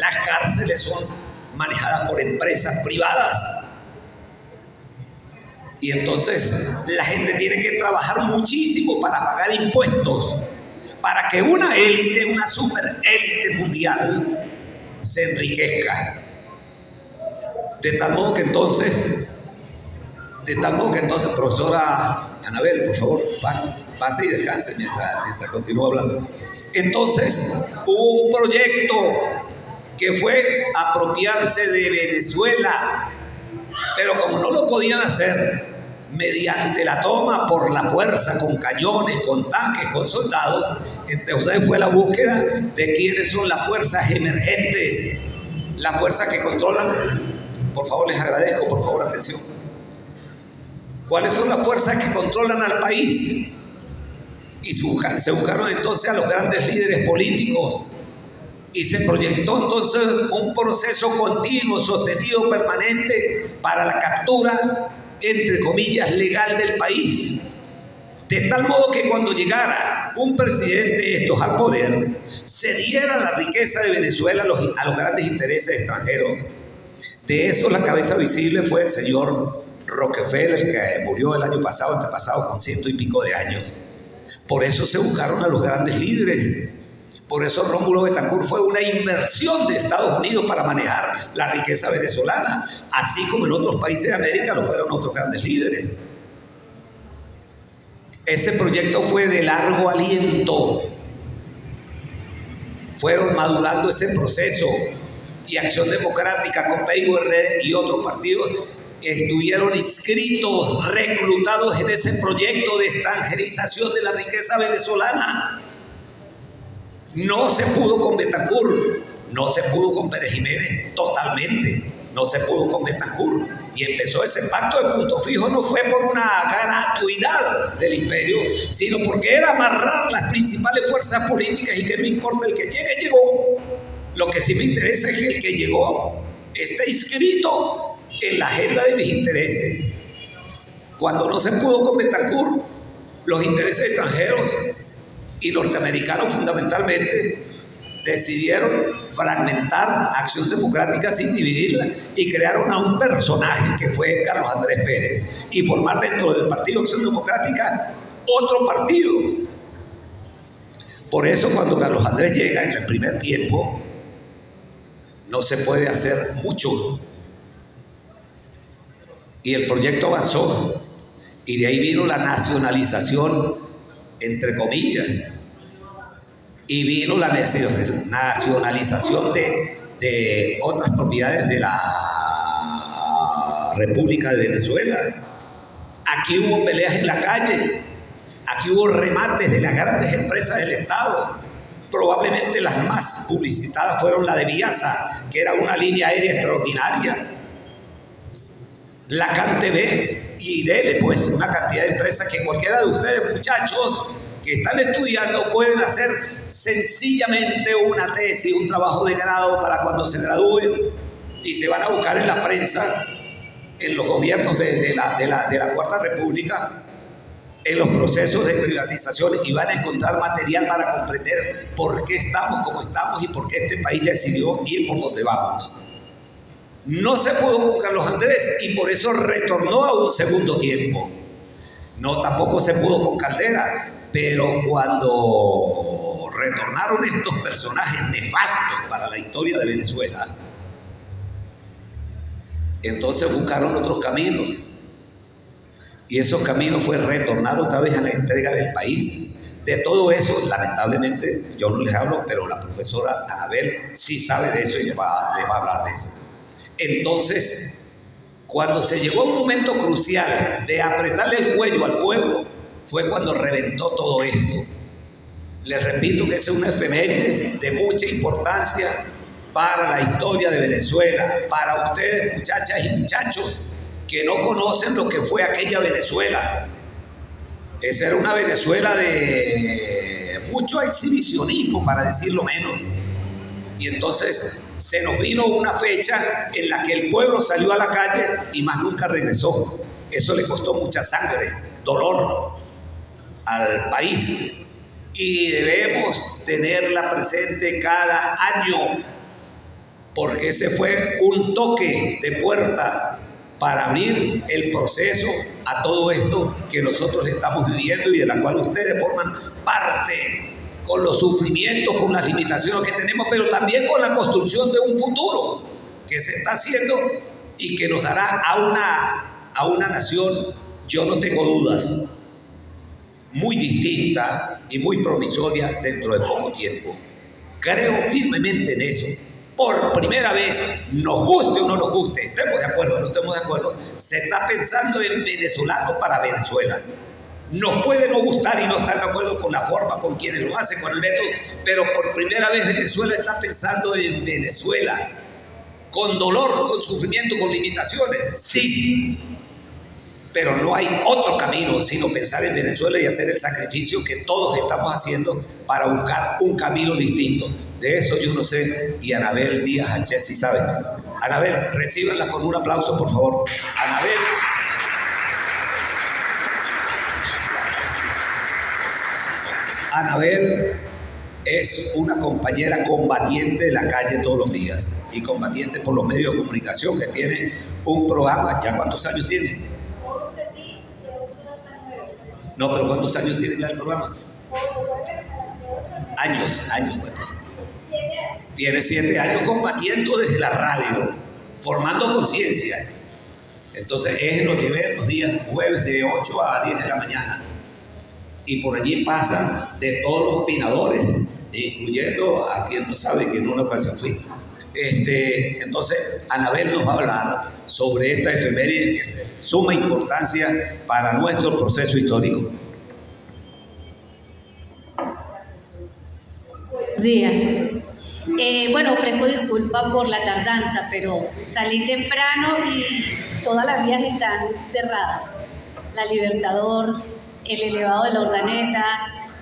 las cárceles son manejadas por empresas privadas. Y entonces la gente tiene que trabajar muchísimo para pagar impuestos, para que una élite, una superélite mundial, se enriquezca. De tal modo que entonces, profesora Anabel, por favor, pase y descanse mientras continúo hablando. Entonces, hubo un proyecto que fue apropiarse de Venezuela, pero como no lo podían hacer mediante la toma por la fuerza, con cañones, con tanques, con soldados, entonces fue la búsqueda de quiénes son las fuerzas emergentes, las fuerzas que controlan. Por favor, les agradezco, por favor, atención. ¿Cuáles son las fuerzas que controlan al país? Y se buscaron entonces a los grandes líderes políticos y se proyectó entonces un proceso continuo, sostenido, permanente para la captura, entre comillas, legal del país. De tal modo que cuando llegara un presidente de estos al poder, se diera la riqueza de Venezuela a los grandes intereses extranjeros. De eso la cabeza visible fue el señor Rockefeller, que murió el año pasado, antepasado, con 100 y pico de años. Por eso se buscaron a los grandes líderes. Por eso Rómulo Betancourt fue una inversión de Estados Unidos para manejar la riqueza venezolana, así como en otros países de América lo fueron otros grandes líderes. Ese proyecto fue de largo aliento. Fueron madurando ese proceso, y Acción Democrática, con PIRD y otros partidos estuvieron inscritos, reclutados en ese proyecto de extranjerización de la riqueza venezolana. No se pudo con Betancourt, no se pudo con Pérez Jiménez, totalmente, no se pudo con Betancourt. Y empezó ese pacto de punto fijo, no fue por una gratuidad del imperio, sino porque era amarrar las principales fuerzas políticas, y que no importa, el que llegue, llegó. Lo que sí me interesa es que el que llegó esté inscrito en la agenda de mis intereses. Cuando no se pudo con Betancourt, los intereses extranjeros y norteamericanos fundamentalmente decidieron fragmentar Acción Democrática sin dividirla, y crearon a un personaje que fue Carlos Andrés Pérez, y formar dentro del Partido Acción Democrática otro partido. Por eso cuando Carlos Andrés llega en el primer tiempo, no se puede hacer mucho, y el proyecto avanzó, y de ahí vino la nacionalización, entre comillas, y vino la nacionalización de otras propiedades de la República de Venezuela. Aquí hubo peleas en la calle, aquí hubo remates de las grandes empresas del Estado. Probablemente las más publicitadas fueron la de Viasa, que era una línea aérea extraordinaria, la CanTV y Dele, pues una cantidad de empresas que cualquiera de ustedes, muchachos que están estudiando, pueden hacer sencillamente una tesis, un trabajo de grado para cuando se gradúen, y se van a buscar en la prensa, en los gobiernos de la Cuarta República, en los procesos de privatización, y van a encontrar material para comprender por qué estamos como estamos y por qué este país decidió ir por donde vamos. No se pudo con Carlos Andrés, y por eso retornó a un segundo tiempo. No, tampoco se pudo con Caldera, pero cuando retornaron estos personajes nefastos para la historia de Venezuela, entonces buscaron otros caminos, y esos caminos fue retornar otra vez a la entrega del país. De todo eso, lamentablemente, yo no les hablo, pero la profesora Anabel sí sabe de eso y les va a hablar de eso. Entonces, cuando se llegó a un momento crucial de apretarle el cuello al pueblo, fue cuando reventó todo esto. Les repito que es una efeméride de mucha importancia para la historia de Venezuela, para ustedes, muchachas y muchachos, que no conocen lo que fue aquella Venezuela. Esa era una Venezuela de mucho exhibicionismo, para decirlo menos. Y entonces se nos vino una fecha en la que el pueblo salió a la calle y más nunca regresó. Eso le costó mucha sangre, dolor al país, y debemos tenerla presente cada año. porque ese fue un toque de puerta para abrir el proceso a todo esto que nosotros estamos viviendo y de la cual ustedes forman parte, con los sufrimientos, con las limitaciones que tenemos, pero también con la construcción de un futuro que se está haciendo y que nos dará a una nación, yo no tengo dudas, muy distinta y muy promisoria dentro de poco tiempo. Creo firmemente en eso. Por primera vez, nos guste o no nos guste, estemos de acuerdo o no estemos de acuerdo, se está pensando en venezolanos para Venezuela. Nos puede no gustar y no estar de acuerdo con la forma, con quienes lo hacen, con el método, pero por primera vez Venezuela está pensando en Venezuela, con dolor, con sufrimiento, con limitaciones, sí, pero no hay otro camino sino pensar en Venezuela y hacer el sacrificio que todos estamos haciendo para buscar un camino distinto. De eso yo no sé, y Anabel Díaz H. sí sabe. Anabel, recíbanla con un aplauso, por favor. Anabel es una compañera combatiente de la calle todos los días y combatiente por los medios de comunicación, que tiene un programa. ¿Ya cuántos años tiene? No, pero ¿cuántos años tiene ya el programa? Años, entonces. Tiene 7 años combatiendo desde la radio, formando conciencia. Entonces es lo que ve los días jueves de 8 a 10 de la mañana. Y por allí pasan de todos los opinadores, incluyendo a quien no sabe que en una ocasión fui. Entonces, Anabel nos va a hablar sobre esta efeméride que es de suma importancia para nuestro proceso histórico. Buenos días. Bueno, ofrezco disculpas por la tardanza, pero salí temprano y todas las vías están cerradas. La Libertador, el elevado de la Urdaneta,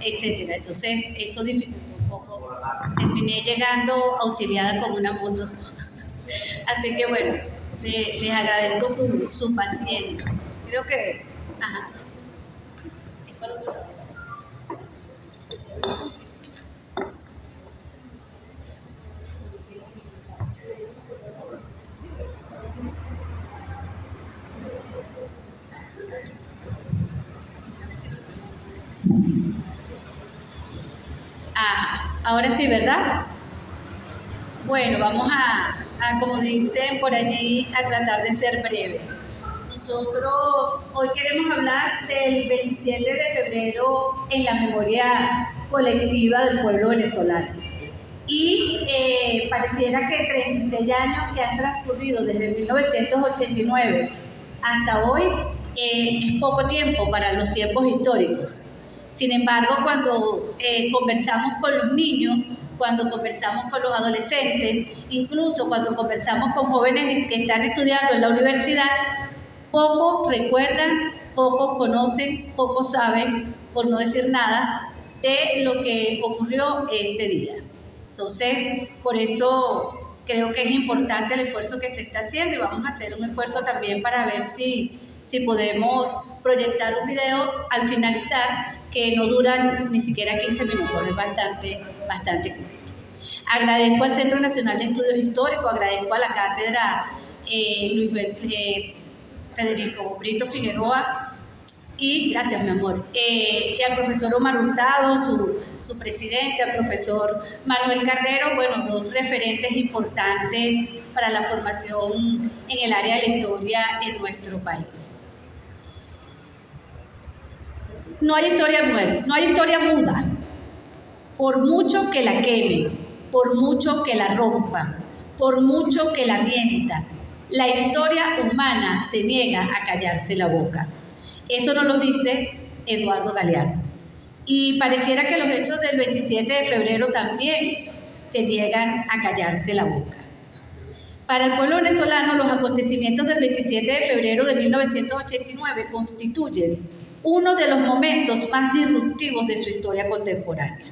etcétera. Entonces, eso dificultó un poco. Terminé llegando auxiliada con una moto. Así que bueno, les agradezco su paciencia. Creo que... Ajá. ¿Es para otro lado? Ajá, ahora sí, ¿verdad? Bueno, vamos a, como dicen por allí, a tratar de ser breve. Nosotros hoy queremos hablar del 27 de febrero en la memoria colectiva del pueblo venezolano. Y pareciera que 36 años que han transcurrido desde 1989 hasta hoy es poco tiempo para los tiempos históricos. Sin embargo, cuando conversamos con los niños, cuando conversamos con los adolescentes, incluso cuando conversamos con jóvenes que están estudiando en la universidad, poco recuerdan, poco conocen, poco saben, por no decir nada, de lo que ocurrió este día. Entonces, por eso creo que es importante el esfuerzo que se está haciendo y vamos a hacer un esfuerzo también para ver si podemos proyectar un video al finalizar que no duran ni siquiera 15 minutos, es bastante corto. Agradezco al Centro Nacional de Estudios Históricos, agradezco a la cátedra Federico Brito Figueroa y gracias, mi amor, y al profesor Omar Hurtado, su presidente, al profesor Manuel Carrero, bueno, dos referentes importantes para la formación en el área de la historia en nuestro país. No hay historia muerta, no hay historia muda. Por mucho que la quemen, por mucho que la rompan, por mucho que la mientan, la historia humana se niega a callarse la boca. Eso nos lo dice Eduardo Galeano. Y pareciera que los hechos del 27 de febrero también se niegan a callarse la boca. Para el pueblo venezolano, los acontecimientos del 27 de febrero de 1989 constituyen uno de los momentos más disruptivos de su historia contemporánea.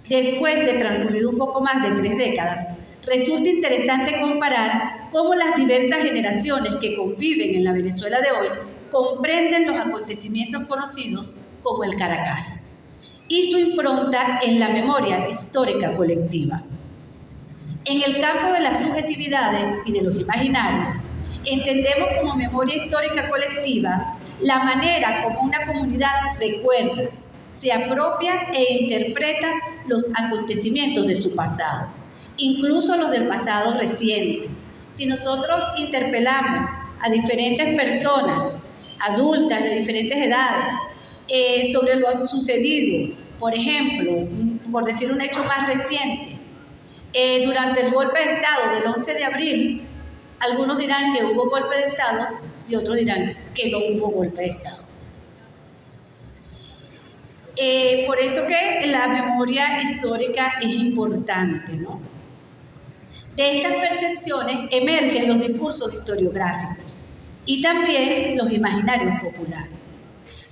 Después de transcurrido un poco más de 3 décadas, resulta interesante comparar cómo las diversas generaciones que conviven en la Venezuela de hoy comprenden los acontecimientos conocidos como el Caracas y su impronta en la memoria histórica colectiva. En el campo de las subjetividades y de los imaginarios, entendemos como memoria histórica colectiva la manera como una comunidad recuerda, se apropia e interpreta los acontecimientos de su pasado, incluso los del pasado reciente. Si nosotros interpelamos a diferentes personas, adultas de diferentes edades, sobre lo sucedido, por ejemplo, por decir un hecho más reciente, durante el golpe de Estado del 11 de abril, algunos dirán que hubo golpe de Estado y otros dirán que no hubo golpe de Estado. Por eso que la memoria histórica es importante, ¿no? De estas percepciones emergen los discursos historiográficos y también los imaginarios populares.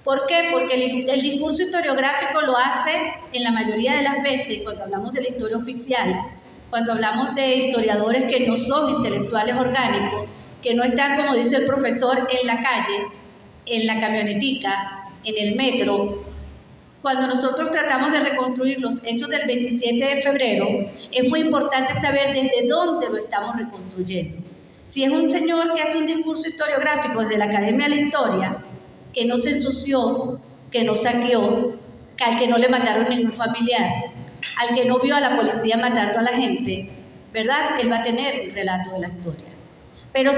¿Por qué? Porque el discurso historiográfico lo hace en la mayoría de las veces, cuando hablamos de la historia oficial, cuando hablamos de historiadores que no son intelectuales orgánicos, que no están, como dice el profesor, en la calle, en la camionetica, en el metro. Cuando nosotros tratamos de reconstruir los hechos del 27 de febrero, es muy importante saber desde dónde lo estamos reconstruyendo. Si es un señor que hace un discurso historiográfico desde la Academia de la Historia, que no se ensució, que no saqueó, al que no le mataron ningún familiar, al que no vio a la policía matando a la gente, ¿verdad? Él va a tener un relato de la historia. Pero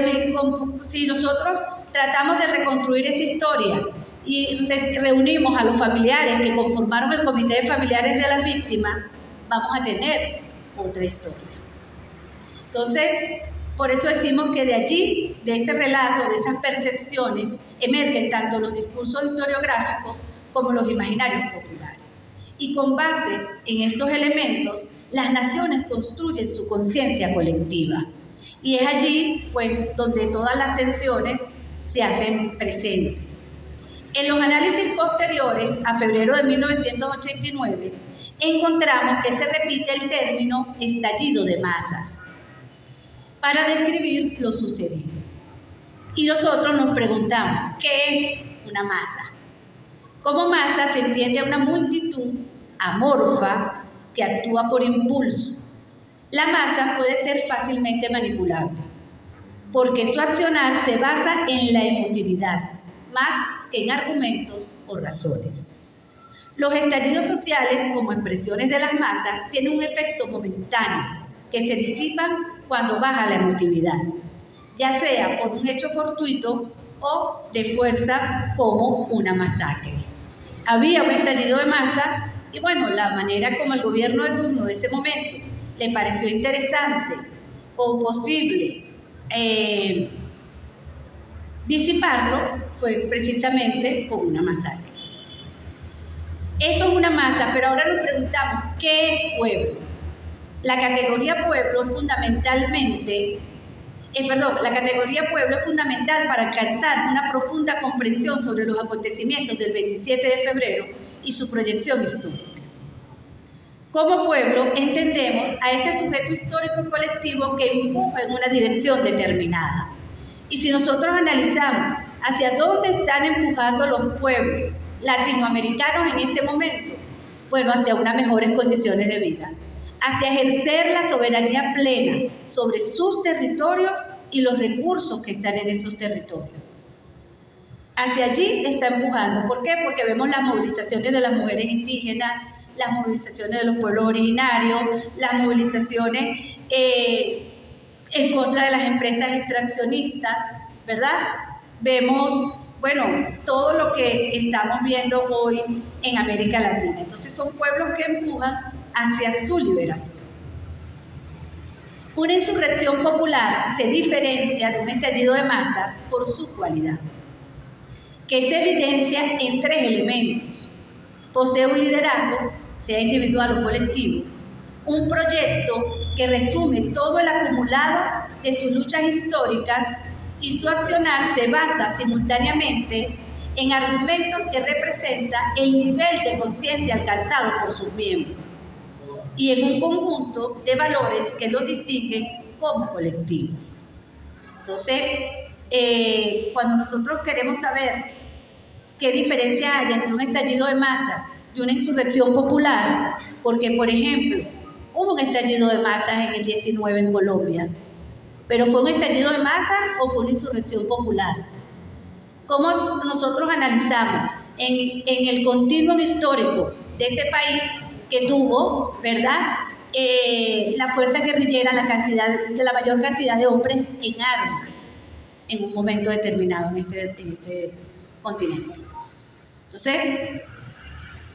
si nosotros tratamos de reconstruir esa historia y reunimos a los familiares que conformaron el comité de familiares de las víctimas, vamos a tener otra historia. Entonces, por eso decimos que de allí, de ese relato, de esas percepciones, emergen tanto los discursos historiográficos como los imaginarios populares. Y con base en estos elementos, las naciones construyen su conciencia colectiva. Y es allí, pues, donde todas las tensiones se hacen presentes. En los análisis posteriores, a febrero de 1989, encontramos que se repite el término estallido de masas para describir lo sucedido. Y nosotros nos preguntamos, ¿qué es una masa? Como masa se entiende a una multitud amorfa que actúa por impulso. La masa puede ser fácilmente manipulable, porque su accionar se basa en la emotividad, más que en argumentos o razones. Los estallidos sociales, como expresiones de las masas, tienen un efecto momentáneo, que se disipan cuando baja la emotividad, ya sea por un hecho fortuito o de fuerza como una masacre. Había un estallido de masa y bueno, la manera como el gobierno de turno de ese momento le pareció interesante o posible disiparlo fue precisamente con una masacre. Esto es una masa, pero ahora nos preguntamos, ¿qué es pueblo? La categoría pueblo es fundamental para alcanzar una profunda comprensión sobre los acontecimientos del 27 de febrero y su proyección histórica. Como pueblo entendemos a ese sujeto histórico colectivo que empuja en una dirección determinada. Y si nosotros analizamos hacia dónde están empujando los pueblos latinoamericanos en este momento, bueno, hacia unas mejores condiciones de vida, hacia ejercer la soberanía plena sobre sus territorios y los recursos que están en esos territorios. Hacia allí está empujando. ¿Por qué? Porque vemos las movilizaciones de las mujeres indígenas, las movilizaciones de los pueblos originarios, las movilizaciones en contra de las empresas extraccionistas, ¿verdad? Vemos, bueno, todo lo que estamos viendo hoy en América Latina. Entonces son pueblos que empujan hacia su liberación. Una insurrección popular se diferencia de un estallido de masas por su cualidad, que se evidencia en tres elementos. Posee un liderazgo, sea individual o colectivo, un proyecto que resume todo el acumulado de sus luchas históricas y su accionar se basa simultáneamente en argumentos que representan el nivel de conciencia alcanzado por sus miembros y en un conjunto de valores que los distinguen como colectivo. Entonces, cuando nosotros queremos saber qué diferencia hay entre un estallido de masa y una insurrección popular, porque, por ejemplo, hubo un estallido de masas en el 19 en Colombia, pero ¿fue un estallido de masas o fue una insurrección popular? ¿Cómo nosotros analizamos en el continuum histórico de ese país que tuvo, ¿verdad?, la fuerza guerrillera, la mayor cantidad de hombres en armas en un momento determinado en este continente? Entonces,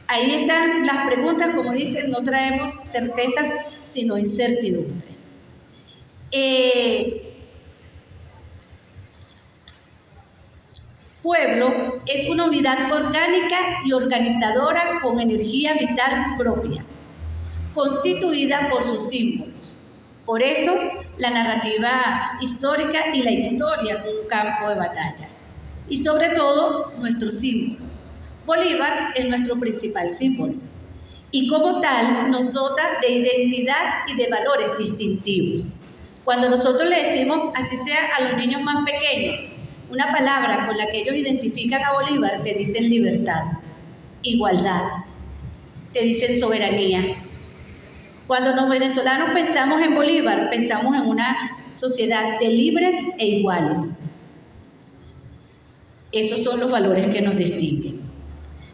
ahí están las preguntas. Como dicen, no traemos certezas, sino incertidumbres. Pueblo es una unidad orgánica y organizadora con energía vital propia, constituida por sus símbolos. Por eso, la narrativa histórica y la historia como un campo de batalla. Y sobre todo, nuestros símbolos. Bolívar es nuestro principal símbolo. Y como tal, nos dota de identidad y de valores distintivos. Cuando nosotros le decimos, así sea a los niños más pequeños, una palabra con la que ellos identifican a Bolívar, te dicen libertad, igualdad, te dicen soberanía. Cuando los venezolanos pensamos en Bolívar, pensamos en una sociedad de libres e iguales. Esos son los valores que nos distinguen.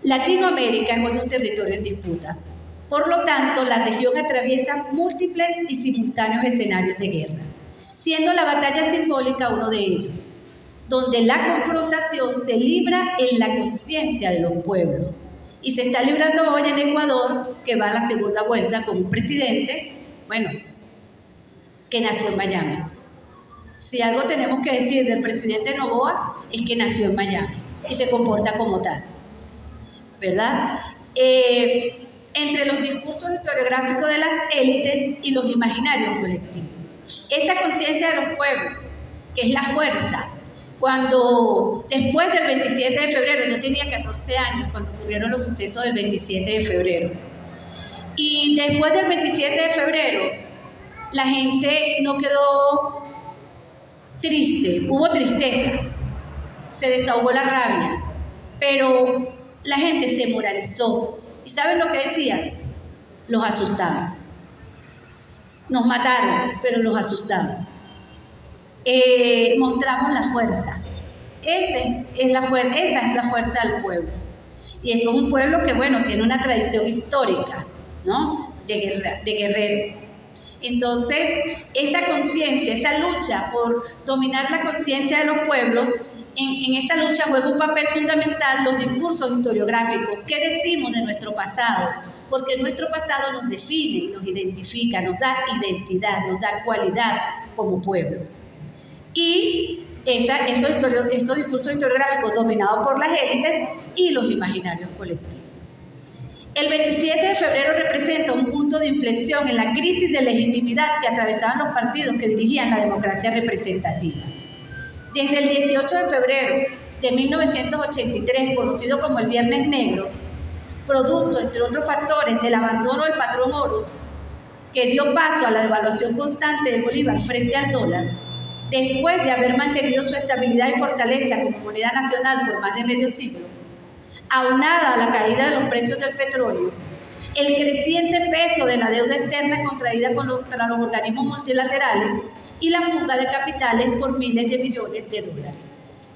Latinoamérica es hoy un territorio en disputa. Por lo tanto, la región atraviesa múltiples y simultáneos escenarios de guerra, siendo la batalla simbólica uno de ellos, donde la confrontación se libra en la conciencia de los pueblos. Y se está librando hoy en Ecuador, que va a la segunda vuelta con un presidente, bueno, que nació en Miami. Si algo tenemos que decir del presidente Noboa, es que nació en Miami y se comporta como tal, ¿verdad? Entre los discursos historiográficos de las élites y los imaginarios colectivos. Esa conciencia de los pueblos, que es la fuerza. Cuando después del 27 de febrero, yo tenía 14 años cuando ocurrieron los sucesos del 27 de febrero, y después del 27 de febrero, la gente no quedó triste, hubo tristeza, se desahogó la rabia, pero la gente se moralizó. ¿Y saben lo que decían? Los asustaban. Nos mataron, pero los asustaban. Mostramos la fuerza. Esa es la fuerza del pueblo. Y esto es un pueblo que, bueno, tiene una tradición histórica, ¿no?, de guerrero. Entonces, esa conciencia, esa lucha por dominar la conciencia de los pueblos, en esa lucha juega un papel fundamental los discursos historiográficos. ¿Qué decimos de nuestro pasado? Porque nuestro pasado nos define, nos identifica, nos da identidad, nos da cualidad como pueblo. Y estos discursos historiográficos dominados por las élites y los imaginarios colectivos. El 27 de febrero representa un punto de inflexión en la crisis de legitimidad que atravesaban los partidos que dirigían la democracia representativa. Desde el 18 de febrero de 1983, conocido como el Viernes Negro, producto, entre otros factores, del abandono del patrón oro, que dio paso a la devaluación constante de Bolívar frente al dólar, después de haber mantenido su estabilidad y fortaleza como moneda nacional por más de medio siglo, aunada a la caída de los precios del petróleo, el creciente peso de la deuda externa contraída contra los organismos multilaterales y la fuga de capitales por miles de millones de dólares.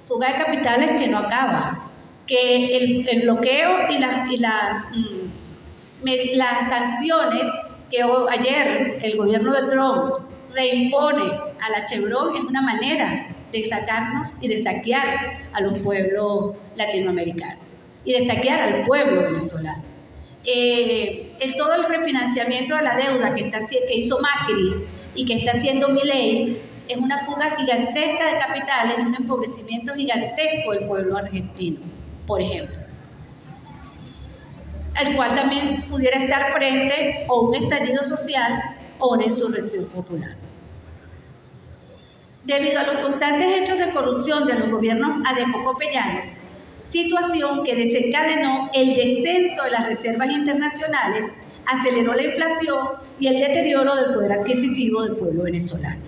Fuga de capitales que no acaba, que el bloqueo y las sanciones que ayer el gobierno de Trump reimpone a la Chevron es una manera de sacarnos y de saquear a los pueblos latinoamericanos y de saquear al pueblo venezolano. Todo el refinanciamiento de la deuda que hizo Macri y que está haciendo Milei es una fuga gigantesca de capitales, un empobrecimiento gigantesco del pueblo argentino, por ejemplo, al cual también pudiera estar frente o un estallido social o una insurrección popular. Debido a los constantes hechos de corrupción de los gobiernos adecocopellanos, situación que desencadenó el descenso de las reservas internacionales, aceleró la inflación y el deterioro del poder adquisitivo del pueblo venezolano.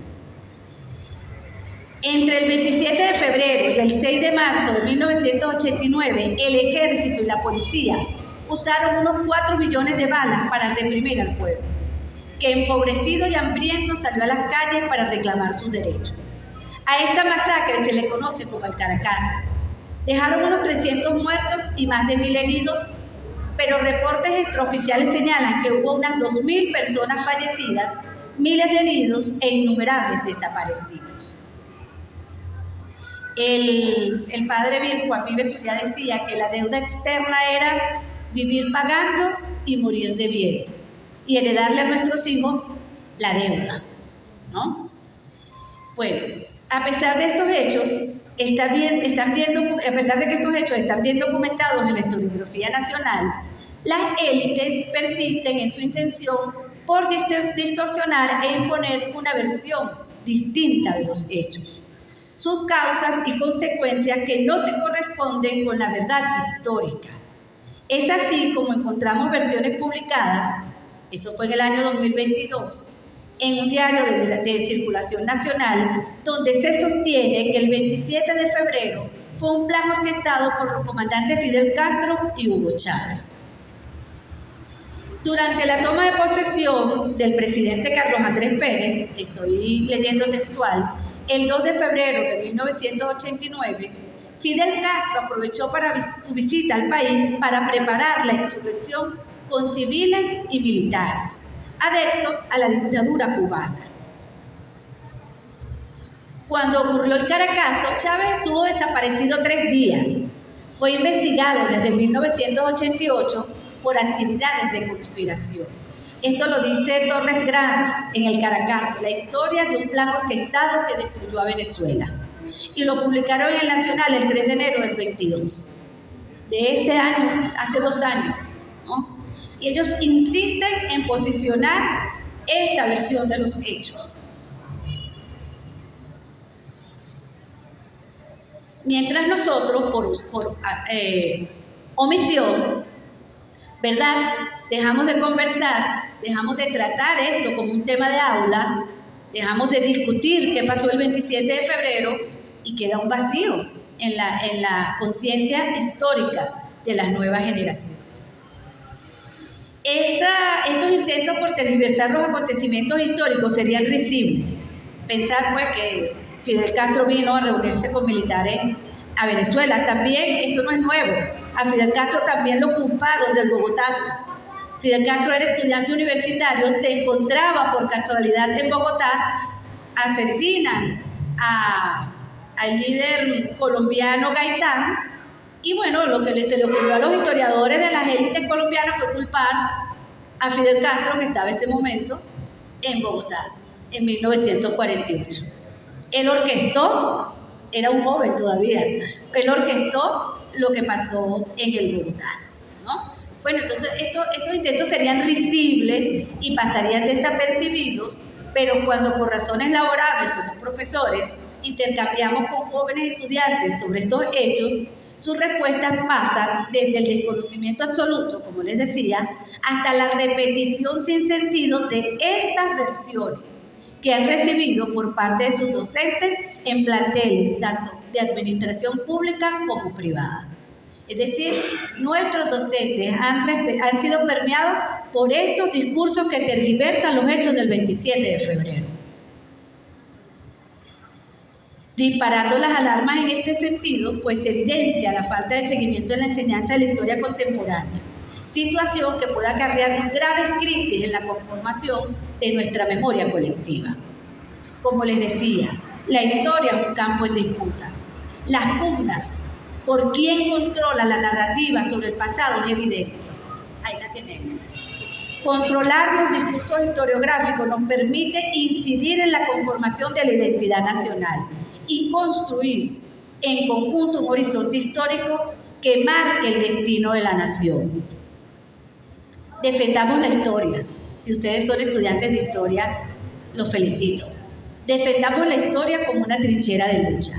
Entre el 27 de febrero y el 6 de marzo de 1989, el ejército y la policía usaron unos 4 millones de balas para reprimir al pueblo. que empobrecido y hambriento salió a las calles para reclamar sus derechos. A esta masacre se le conoce como el Caracazo. Dejaron unos 300 muertos y más de 1.000 heridos, pero reportes extraoficiales señalan que hubo unas 2.000 personas fallecidas, miles de heridos e innumerables desaparecidos. El padre Juan Vives Zulia decía que la deuda externa era vivir pagando y morir debiendo, y heredarle a nuestros hijos la deuda, ¿no? Bueno, a pesar de estos hechos, están bien documentados en la historiografía nacional, las élites persisten en su intención por distorsionar e imponer una versión distinta de los hechos, sus causas y consecuencias que no se corresponden con la verdad histórica. Es así como encontramos versiones publicadas, eso fue en el año 2022, en un diario de circulación nacional, donde se sostiene que el 27 de febrero fue un plan orquestado por los comandantes Fidel Castro y Hugo Chávez. Durante la toma de posesión del presidente Carlos Andrés Pérez, estoy leyendo textual, el 2 de febrero de 1989, Fidel Castro aprovechó su visita al país para preparar la insurrección con civiles y militares, adeptos a la dictadura cubana. Cuando ocurrió el Caracazo, Chávez estuvo desaparecido 3 días. Fue investigado desde 1988 por actividades de conspiración. Esto lo dice Torres Grant en El Caracazo, la historia de un plan orquestado que destruyó a Venezuela. Y lo publicaron en El Nacional el 3 de enero del 22. De este año, hace 2 años, ¿no? Y ellos insisten en posicionar esta versión de los hechos. Mientras nosotros, por omisión, ¿verdad?, dejamos de conversar, dejamos de tratar esto como un tema de aula, dejamos de discutir qué pasó el 27 de febrero y queda un vacío en la conciencia histórica de las nuevas generaciones. Estos intentos por tergiversar los acontecimientos históricos serían risibles. Pensar pues que Fidel Castro vino a reunirse con militares a Venezuela. También esto no es nuevo. A Fidel Castro también lo culparon del Bogotazo. Fidel Castro era estudiante universitario, se encontraba por casualidad en Bogotá, asesinan al líder colombiano Gaitán, y bueno, lo que se le ocurrió a los historiadores de las élites colombianas fue culpar a Fidel Castro, que estaba en ese momento en Bogotá, en 1948. Él orquestó, era un joven todavía, él orquestó lo que pasó en el Bogotazo, ¿no? Bueno, entonces estos intentos serían risibles y pasarían desapercibidos, pero cuando por razones laborables somos profesores, intercambiamos con jóvenes estudiantes sobre estos hechos, sus respuestas pasan desde el desconocimiento absoluto, como les decía, hasta la repetición sin sentido de estas versiones que han recibido por parte de sus docentes en planteles tanto de administración pública como privada. Es decir, nuestros docentes han sido permeados por estos discursos que tergiversan los hechos del 27 de febrero. Disparando las alarmas en este sentido, pues se evidencia la falta de seguimiento en la enseñanza de la historia contemporánea, situación que puede acarrear graves crisis en la conformación de nuestra memoria colectiva. Como les decía, la historia es un campo en disputa. Las pugnas por quién controla la narrativa sobre el pasado es evidente. Ahí la tenemos. Controlar los discursos historiográficos nos permite incidir en la conformación de la identidad nacional y construir en conjunto un horizonte histórico que marque el destino de la nación. Defendamos la historia. Si ustedes son estudiantes de historia, los felicito. Defendamos la historia como una trinchera de lucha.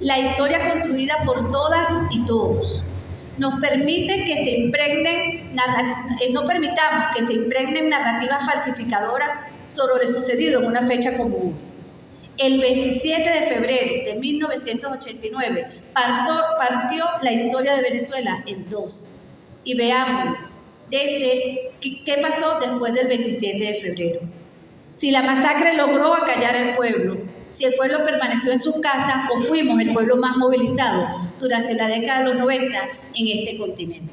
La historia construida por todas y todos. No permitamos que se impregnen narrativas falsificadoras sobre lo sucedido en una fecha común. El 27 de febrero de 1989 partió la historia de Venezuela en 2. Y veamos ¿Qué pasó después del 27 de febrero? Si la masacre logró acallar al pueblo, si el pueblo permaneció en sus casas o fuimos el pueblo más movilizado durante la década de los 90 en este continente.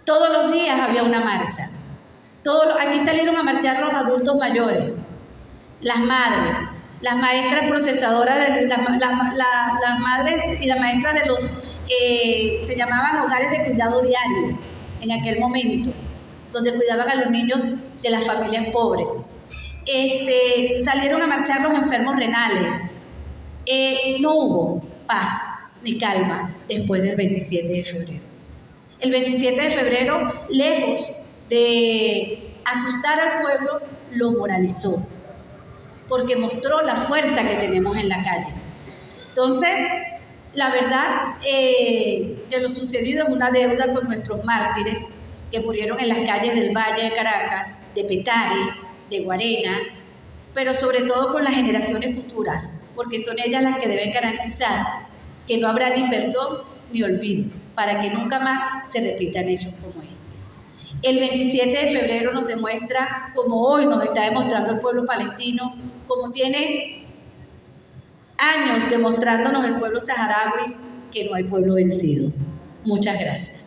Todos los días había una marcha. Aquí salieron a marchar los adultos mayores, las madres, las maestras procesadoras, las madres y las maestras de los, se llamaban hogares de cuidado diario en aquel momento, donde cuidaban a los niños de las familias pobres. Salieron a marchar los enfermos renales. No hubo paz ni calma después del 27 de febrero. El 27 de febrero, lejos de asustar al pueblo, lo moralizó, porque mostró la fuerza que tenemos en la calle. Entonces, la verdad que lo sucedido es una deuda con nuestros mártires que murieron en las calles del Valle de Caracas, de Petare, de Guarena, pero sobre todo con las generaciones futuras, porque son ellas las que deben garantizar que no habrá ni perdón ni olvido, para que nunca más se repitan hechos como este. El 27 de febrero nos demuestra, como hoy nos está demostrando el pueblo palestino, como tiene años demostrándonos el pueblo saharaui, que no hay pueblo vencido. Muchas gracias.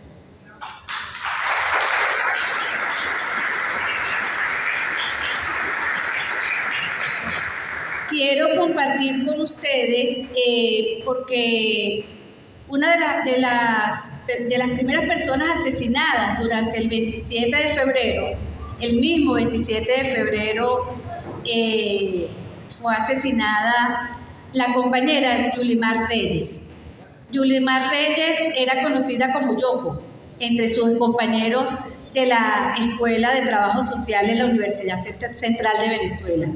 Quiero compartir con ustedes, porque una de las primeras personas asesinadas durante el 27 de febrero, el mismo 27 de febrero, fue asesinada la compañera Yulimar Reyes. Yulimar Reyes era conocida como Yoko entre sus compañeros de la Escuela de Trabajo Social en la Universidad Central de Venezuela.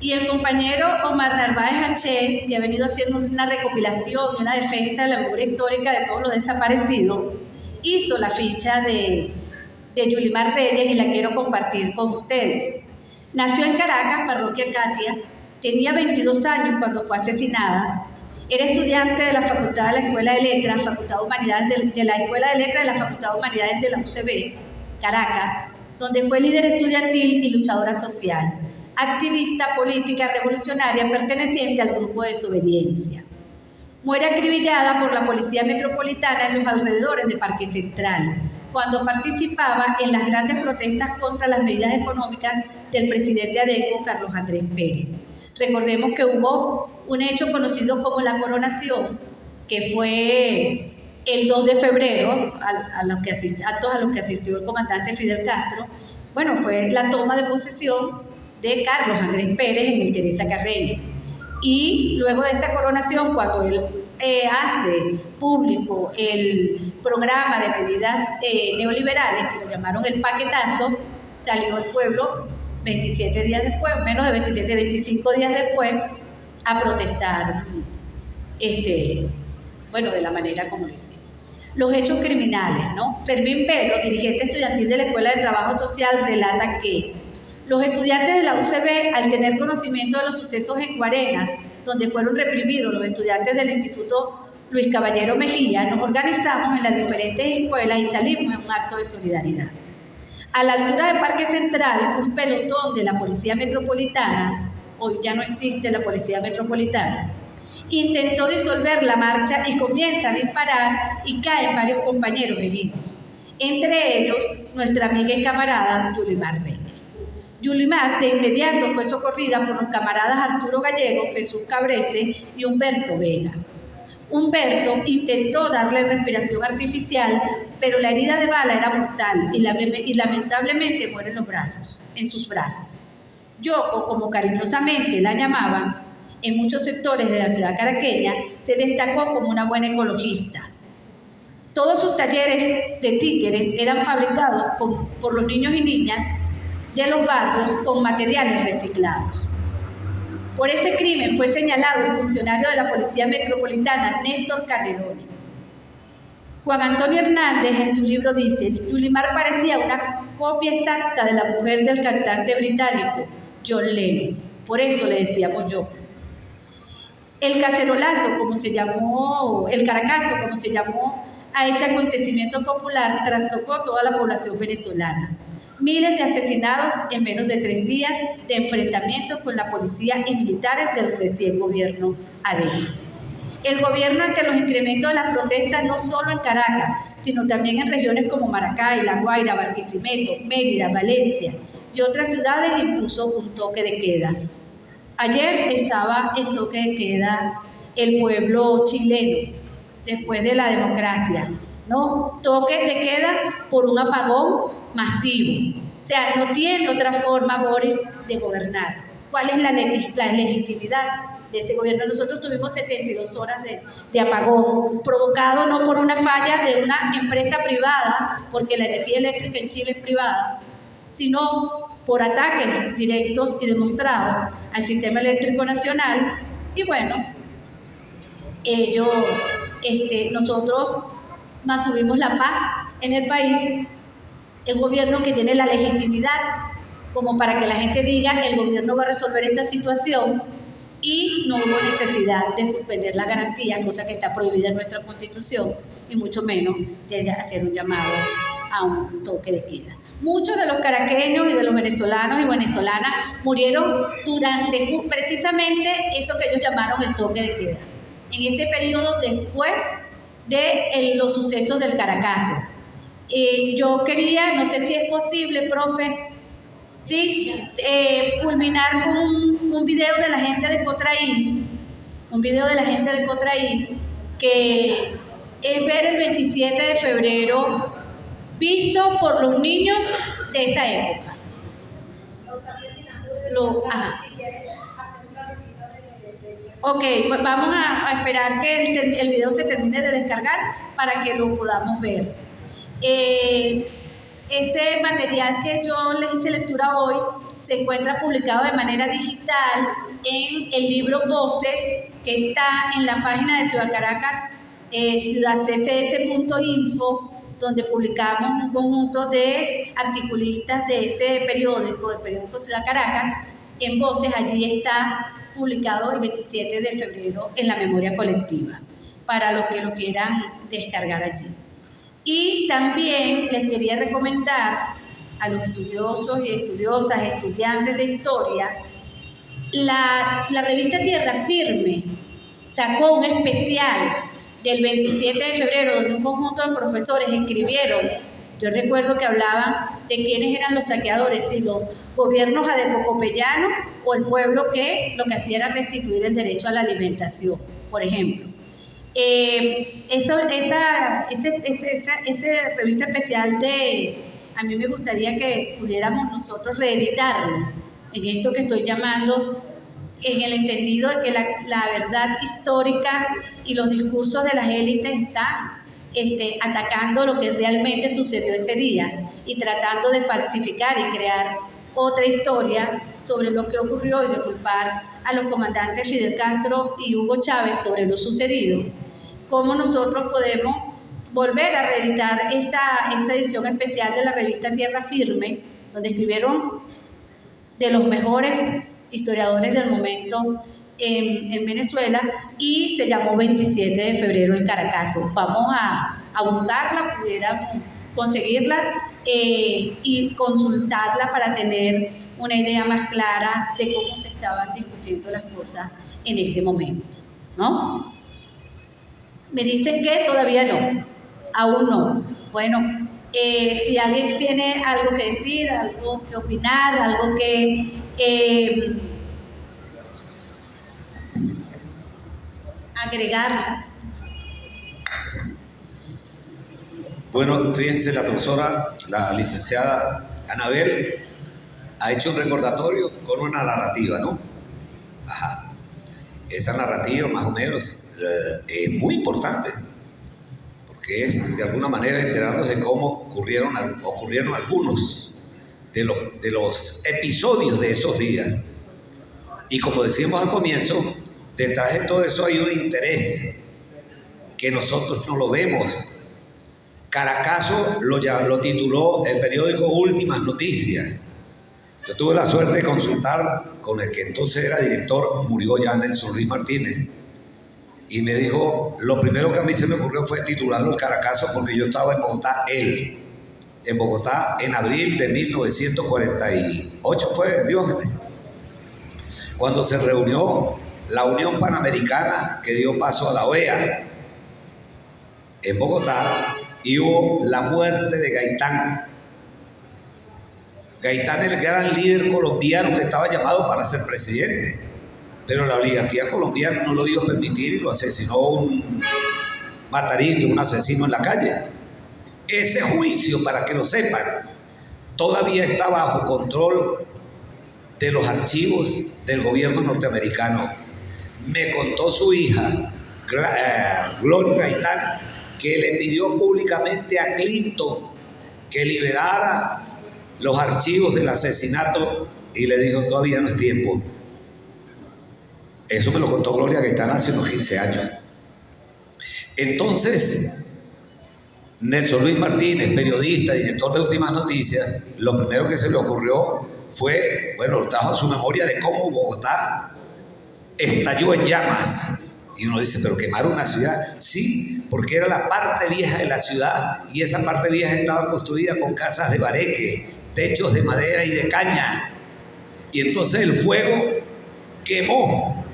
Y el compañero Omar Narváez Haché, que ha venido haciendo una recopilación y una defensa de la memoria histórica de todos los desaparecidos, hizo la ficha de Yulimar Reyes y la quiero compartir con ustedes. Nació en Caracas, parroquia Catia, tenía 22 años cuando fue asesinada. Era estudiante de la Facultad de la Escuela de Letras, Facultad de Humanidades de la Escuela de Letras de la Facultad de Humanidades de la UCB, Caracas, donde fue líder estudiantil y luchadora social, activista política revolucionaria perteneciente al grupo de Desobediencia. Muere acribillada por la Policía Metropolitana en los alrededores de Parque Central, cuando participaba en las grandes protestas contra las medidas económicas del presidente ADECO, Carlos Andrés Pérez. Recordemos que hubo un hecho conocido como la coronación, que fue el 2 de febrero, actos a los que asistió el comandante Fidel Castro. Bueno, fue la toma de posesión de Carlos Andrés Pérez en el Teresa Carreño. Y luego de esa coronación, cuando él hace público el programa de medidas neoliberales, que lo llamaron el paquetazo, salió el pueblo 27 días después, menos de 27, 25 días después, a protestar, de la manera como lo hicieron. Los hechos criminales, ¿no? Fermín Velo, dirigente estudiantil de la Escuela de Trabajo Social, relata que los estudiantes de la UCB, al tener conocimiento de los sucesos en Guarena, donde fueron reprimidos los estudiantes del Instituto Luis Caballero Mejía, nos organizamos en las diferentes escuelas y salimos en un acto de solidaridad. A la altura de Parque Central, un pelotón de la Policía Metropolitana, hoy ya no existe la Policía Metropolitana, intentó disolver la marcha y comienza a disparar y caen varios compañeros heridos, entre ellos nuestra amiga y camarada Yulimar Reyes. Yulimar de inmediato fue socorrida por los camaradas Arturo Gallego, Jesús Cabrese y Humberto Vega. Humberto intentó darle respiración artificial, pero la herida de bala era mortal y lamentablemente muere en sus brazos. Yoko, como cariñosamente la llamaban, en muchos sectores de la ciudad caraqueña, se destacó como una buena ecologista. Todos sus talleres de títeres eran fabricados por los niños y niñas de los barrios con materiales reciclados. Por ese crimen fue señalado el funcionario de la Policía Metropolitana, Néstor Canelones. Juan Antonio Hernández en su libro dice: Yulimar parecía una copia exacta de la mujer del cantante británico John Lennon, por eso le decíamos yo. El cacerolazo, como se llamó, el caracazo, como se llamó a ese acontecimiento popular trastocó toda la población venezolana. Miles de asesinados en menos de 3 días de enfrentamientos con la policía y militares del recién gobierno ADE. El gobierno, ante los incrementos de las protestas, no solo en Caracas, sino también en regiones como Maracay, La Guaira, Barquisimeto, Mérida, Valencia y otras ciudades, impuso un toque de queda. Ayer estaba en toque de queda el pueblo chileno, después de la democracia, ¿no? Toque de queda por un apagón masivo. O sea, no tiene otra forma, Boris, de gobernar. ¿Cuál es la legitimidad de ese gobierno? Nosotros tuvimos 72 horas de apagón, provocado no por una falla de una empresa privada, porque la energía eléctrica en Chile es privada, sino por ataques directos y demostrados al sistema eléctrico nacional. Y bueno, nosotros mantuvimos la paz en el país, el gobierno que tiene la legitimidad como para que la gente diga el gobierno va a resolver esta situación, y no hubo necesidad de suspender la garantía, cosa que está prohibida en nuestra Constitución, y mucho menos de hacer un llamado a un toque de queda. Muchos de los caraqueños y de los venezolanos y venezolanas murieron durante precisamente eso que ellos llamaron el toque de queda, en ese periodo después de los sucesos del Caracazo. Yo quería, no sé si es posible, profe, ¿sí? Culminar con un video de la gente de Cotraí, que es ver el 27 de febrero visto por los niños de esa época. Ok, pues vamos a esperar que el video se termine de descargar para que lo podamos ver. Este material que yo les hice lectura hoy se encuentra publicado de manera digital en el libro Voces, que está en la página de Ciudad Caracas, ciudadccs.info, donde publicamos un conjunto de articulistas de ese periódico, el periódico Ciudad Caracas. En Voces, allí está publicado el 27 de febrero en la memoria colectiva, para los que lo quieran descargar allí. Y también les quería recomendar a los estudiosos y estudiosas, estudiantes de historia, la revista Tierra Firme sacó un especial del 27 de febrero, donde un conjunto de profesores escribieron. Yo recuerdo que hablaban de quiénes eran los saqueadores, si los gobiernos adecocopellanos o el pueblo que lo que hacía era restituir el derecho a la alimentación, por ejemplo. Esa revista especial a mí me gustaría que pudiéramos nosotros reeditarlo en esto que estoy llamando, en el entendido de que la verdad histórica y los discursos de las élites están atacando lo que realmente sucedió ese día y tratando de falsificar y crear otra historia sobre lo que ocurrió, y de culpar a los comandantes Fidel Castro y Hugo Chávez sobre lo sucedido. ¿Cómo nosotros podemos volver a reeditar esa edición especial de la revista Tierra Firme, donde escribieron de los mejores historiadores del momento en Venezuela, y se llamó 27 de febrero el Caracazo? Vamos a buscarla, pudiéramos conseguirla y consultarla para tener una idea más clara de cómo se estaban discutiendo las cosas en ese momento, ¿no? Me dicen que todavía no, aún no. Bueno, si alguien tiene algo que decir, algo que opinar, algo que agregar. Bueno, fíjense, la profesora, la licenciada Anabel, ha hecho un recordatorio con una narrativa, ¿no? Ajá. Esa narrativa, más o menos, es muy importante, porque es de alguna manera enterándose de cómo ocurrieron algunos de los episodios de esos días. Y como decíamos al comienzo, detrás de todo eso hay un interés que nosotros no lo vemos. Caracazo lo tituló el periódico Últimas Noticias. Yo tuve la suerte de consultar con el que entonces era director, murió ya, Nelson Ruiz Martínez. y me dijo, lo primero que a mí se me ocurrió fue titularlo el Caracazo, porque yo estaba en Bogotá, en Bogotá en abril de 1948 fue Diógenes, cuando se reunió la Unión Panamericana que dio paso a la OEA en Bogotá, y hubo la muerte de Gaitán. Gaitán, el gran líder colombiano que estaba llamado para ser presidente, pero la oligarquía colombiana no lo iba a permitir y lo asesinó un matarife, un asesino en la calle. Ese juicio, para que lo sepan, todavía está bajo control de los archivos del gobierno norteamericano. Me contó su hija, Gloria Gaitán, que le pidió públicamente a Clinton que liberara los archivos del asesinato y le dijo, todavía no es tiempo. Eso me lo contó Gloria Gaitán hace unos 15 años. Entonces, Nelson Luis Martínez, periodista, director de Últimas Noticias, lo primero que se le ocurrió fue, bueno, trajo a su memoria de cómo Bogotá estalló en llamas. Y uno dice, ¿pero quemaron una ciudad? Sí, porque era la parte vieja de la ciudad y esa parte vieja estaba construida con casas de bareque, techos de madera y de caña. Y entonces el fuego quemó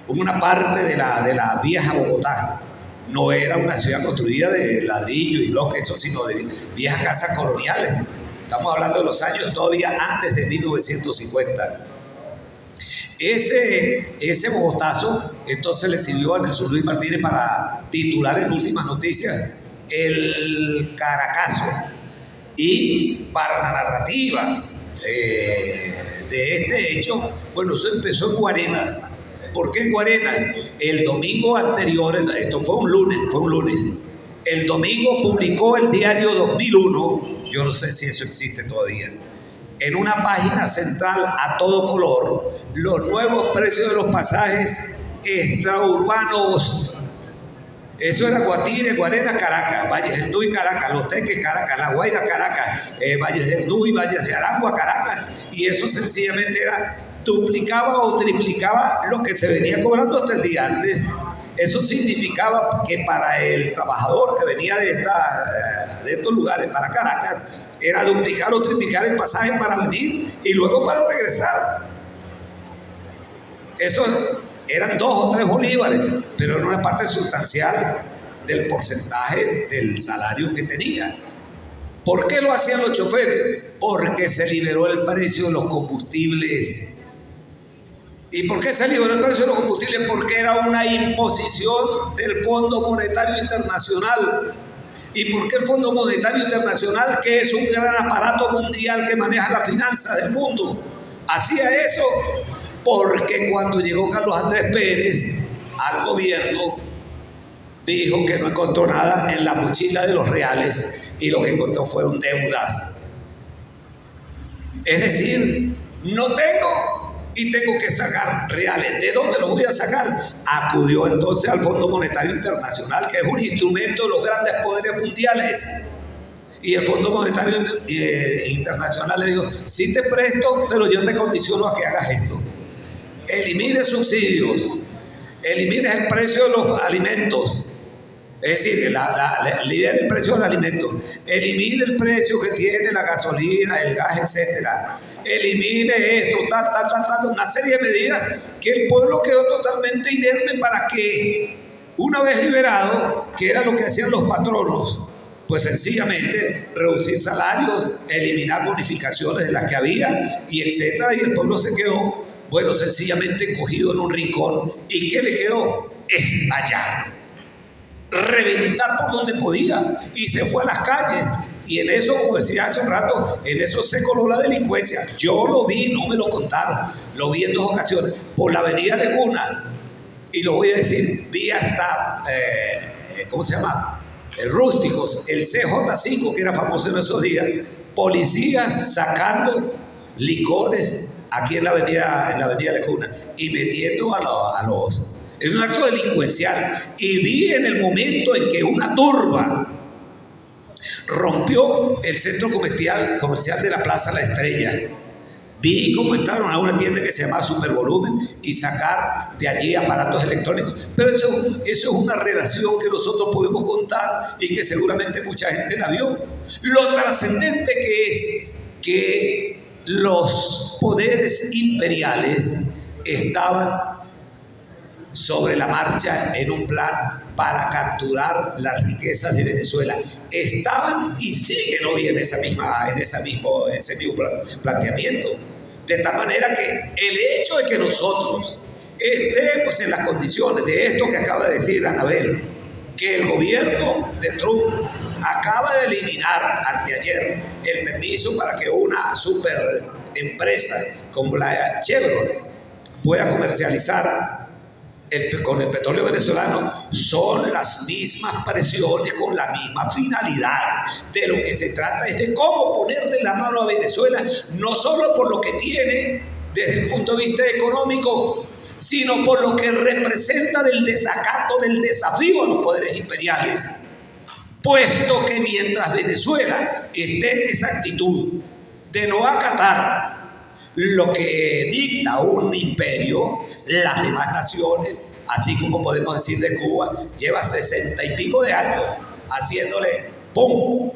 una parte de la vieja Bogotá. No era una ciudad construida de ladrillo y bloques, eso, sino de viejas casas coloniales. Estamos hablando de los años todavía antes de 1950. Ese bogotazo entonces le sirvió a Nelson Luis Martínez para titular en Últimas Noticias el Caracazo. Y para la narrativa de este hecho, bueno, eso empezó en Guarenas. ¿Por qué en Guarenas? El domingo anterior, esto fue un lunes, el domingo publicó el diario 2001, yo no sé si eso existe todavía, en una página central a todo color, los nuevos precios de los pasajes extraurbanos. Eso era Guatire, Guarenas, Caracas, Valles del Tuy, Caracas, Los Teques, Caracas, La Guaira, Caracas, Valles del Tuy, Valles de Aragua, Caracas, y eso sencillamente duplicaba o triplicaba lo que se venía cobrando hasta el día antes. Eso significaba que para el trabajador que venía de estos lugares para Caracas, era duplicar o triplicar el pasaje para venir y luego para regresar. Eso eran 2 o 3 bolívares, pero era una parte sustancial del porcentaje del salario que tenía. ¿Por qué lo hacían los choferes? Porque se liberó el precio de los combustibles. ¿Y por qué se liberó el precio de los combustibles? Porque era una imposición del Fondo Monetario Internacional. ¿Y por qué el Fondo Monetario Internacional, que es un gran aparato mundial que maneja las finanzas del mundo, hacía eso? Porque cuando llegó Carlos Andrés Pérez al gobierno, dijo que no encontró nada en la mochila de los reales y lo que encontró fueron deudas. Es decir, no tengo y tengo que sacar reales. ¿De dónde los voy a sacar? Acudió entonces al Fondo Monetario Internacional, que es un instrumento de los grandes poderes mundiales. Y el Fondo Monetario Internacional le dijo, sí te presto, pero yo te condiciono a que hagas esto. Elimine subsidios, elimine el precio de los alimentos, es decir, lidera el precio del alimento, elimine el precio que tiene la gasolina, el gas, etcétera. Elimine esto, una serie de medidas que el pueblo quedó totalmente inerme para que, una vez liberado, que era lo que hacían los patronos, pues sencillamente reducir salarios, eliminar bonificaciones de las que había, y etcétera, y el pueblo se quedó, bueno, sencillamente cogido en un rincón. ¿Y qué le quedó? Estallar, reventar por donde podía, y se fue a las calles. Y en eso, como decía hace un rato, en eso se coló la delincuencia. Yo lo vi, no me lo contaron, lo vi en 2 ocasiones, por la avenida Leguna, y lo voy a decir, vi hasta, ¿cómo se llama? Rústicos, el CJ5, que era famoso en esos días, policías sacando licores aquí en la avenida Leguna y metiendo a los... Es un acto delincuencial. Y vi en el momento en que una turba rompió el centro comercial de la Plaza La Estrella, Vi cómo entraron a una tienda que se llama Supervolumen y sacar de allí aparatos electrónicos. Pero eso es una relación que nosotros podemos contar y que seguramente mucha gente la vio. Lo trascendente que es que los poderes imperiales estaban sobre la marcha en un plan para capturar las riquezas de Venezuela. Estaban y siguen hoy en ese mismo planteamiento. De tal manera que el hecho de que nosotros estemos en las condiciones de esto que acaba de decir Anabel, que el gobierno de Trump acaba de eliminar anteayer el permiso para que una super empresa como la Chevron pueda comercializar con el petróleo venezolano, son las mismas presiones con la misma finalidad. De lo que se trata es de cómo ponerle la mano a Venezuela, no solo por lo que tiene desde el punto de vista económico, sino por lo que representa del desacato, del desafío a los poderes imperiales. Puesto que mientras Venezuela esté en esa actitud de no acatar lo que dicta un imperio, las demás naciones, así como podemos decir de Cuba, lleva 60 y pico de años haciéndole ¡pum!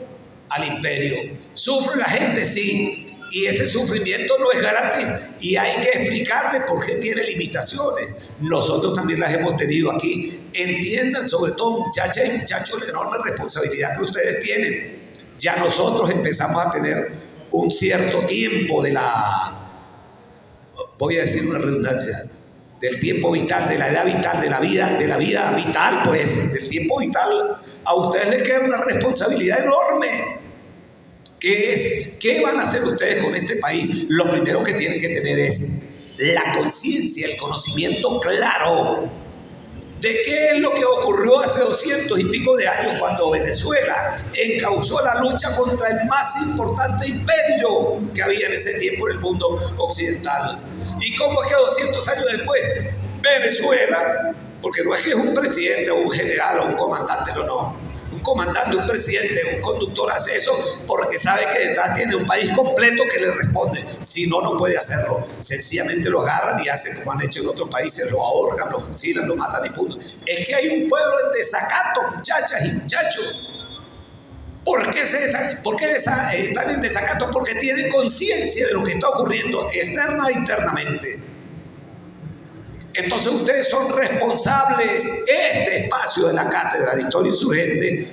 Al imperio. ¿Sufre la gente? Sí. Y ese sufrimiento no es gratis y hay que explicarle por qué tiene limitaciones. Nosotros también las hemos tenido aquí. Entiendan, sobre todo muchachas y muchachos, la enorme responsabilidad que ustedes tienen. Ya nosotros empezamos a tener un cierto tiempo de la, voy a decir una redundancia, del tiempo vital, de la edad vital, de la vida vital, pues, del tiempo vital. A ustedes les queda una responsabilidad enorme, que es, ¿qué van a hacer ustedes con este país? Lo primero que tienen que tener es la conciencia, el conocimiento claro de qué es lo que ocurrió hace 200 y pico de años cuando Venezuela encauzó la lucha contra el más importante imperio que había en ese tiempo en el mundo occidental. ¿Y cómo es que 200 años después Venezuela, porque no es que es un presidente o un general o un comandante, no, un comandante, un presidente, un conductor hace eso porque sabe que detrás tiene un país completo que le responde. Si no, no puede hacerlo. Sencillamente lo agarran y hacen como han hecho en otros países, lo ahorcan, lo fusilan, lo matan y punto. Es que hay un pueblo en desacato, muchachas y muchachos. ¿Por qué están en desacato? Porque tienen conciencia de lo que está ocurriendo externa e internamente. Entonces ustedes son responsables. Este espacio de la Cátedra de Historia Insurgente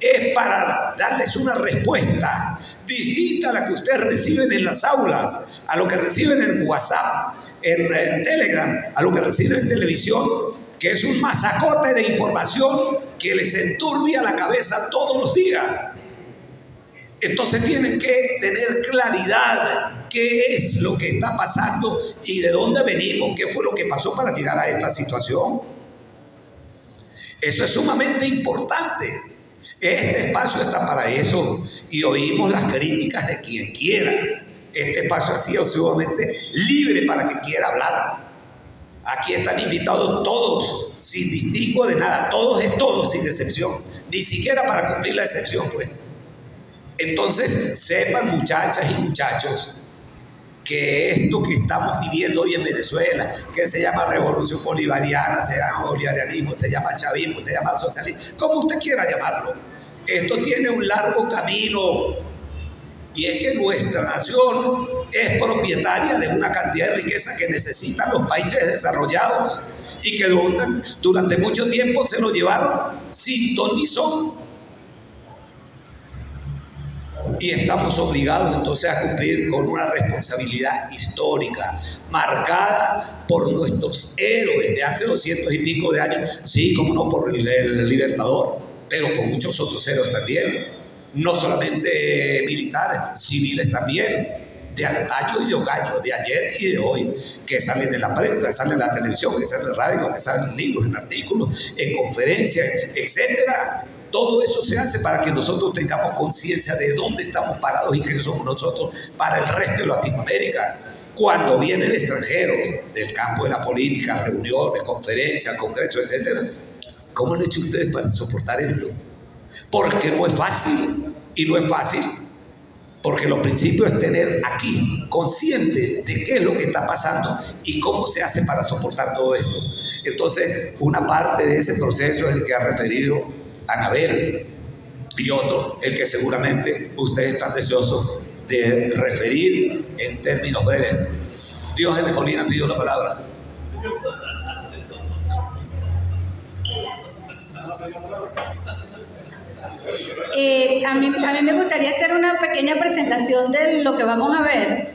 es para darles una respuesta distinta a la que ustedes reciben en las aulas, a lo que reciben en WhatsApp, en Telegram, a lo que reciben en televisión, que es un masacote de información que les enturbia la cabeza todos los días. Entonces tienen que tener claridad qué es lo que está pasando y de dónde venimos, qué fue lo que pasó para llegar a esta situación. Eso es sumamente importante. Este espacio está para eso y oímos las críticas de quien quiera. Este espacio ha sido sumamente libre para quien quiera hablar. Aquí están invitados todos, sin distingo de nada. Todos es todos, sin excepción. Ni siquiera para cumplir la excepción, pues. Entonces, sepan, muchachas y muchachos, que esto que estamos viviendo hoy en Venezuela, que se llama revolución bolivariana, se llama bolivarianismo, se llama chavismo, se llama socialismo, como usted quiera llamarlo, esto tiene un largo camino. Y es que nuestra nación es propietaria de una cantidad de riqueza que necesitan los países desarrollados y que durante mucho tiempo se lo llevaron sin ton ni son. Y estamos obligados entonces a cumplir con una responsabilidad histórica marcada por nuestros héroes de hace 200 y pico de años. Sí, como no, por el Libertador, pero por muchos otros héroes también. No solamente militares, civiles también, de antaño y de ocaño, de ayer y de hoy, que salen en la prensa, que salen en la televisión, que salen en la radio, que salen en libros, en artículos, en conferencias, etcétera. Todo eso se hace para que nosotros tengamos conciencia de dónde estamos parados y qué somos nosotros para el resto de Latinoamérica. Cuando vienen extranjeros del campo de la política, reuniones, conferencias, congresos, etcétera, ¿cómo han hecho ustedes para soportar esto? Porque no es fácil, y no es fácil Porque lo principio es tener aquí, consciente de qué es lo que está pasando y cómo se hace para soportar todo esto. Entonces, una parte de ese proceso es el que ha referido Anabel y otro, el que seguramente ustedes están deseosos de referir en términos breves. Dios de Molina pidió la palabra. A mí me gustaría hacer una pequeña presentación de lo que vamos a ver,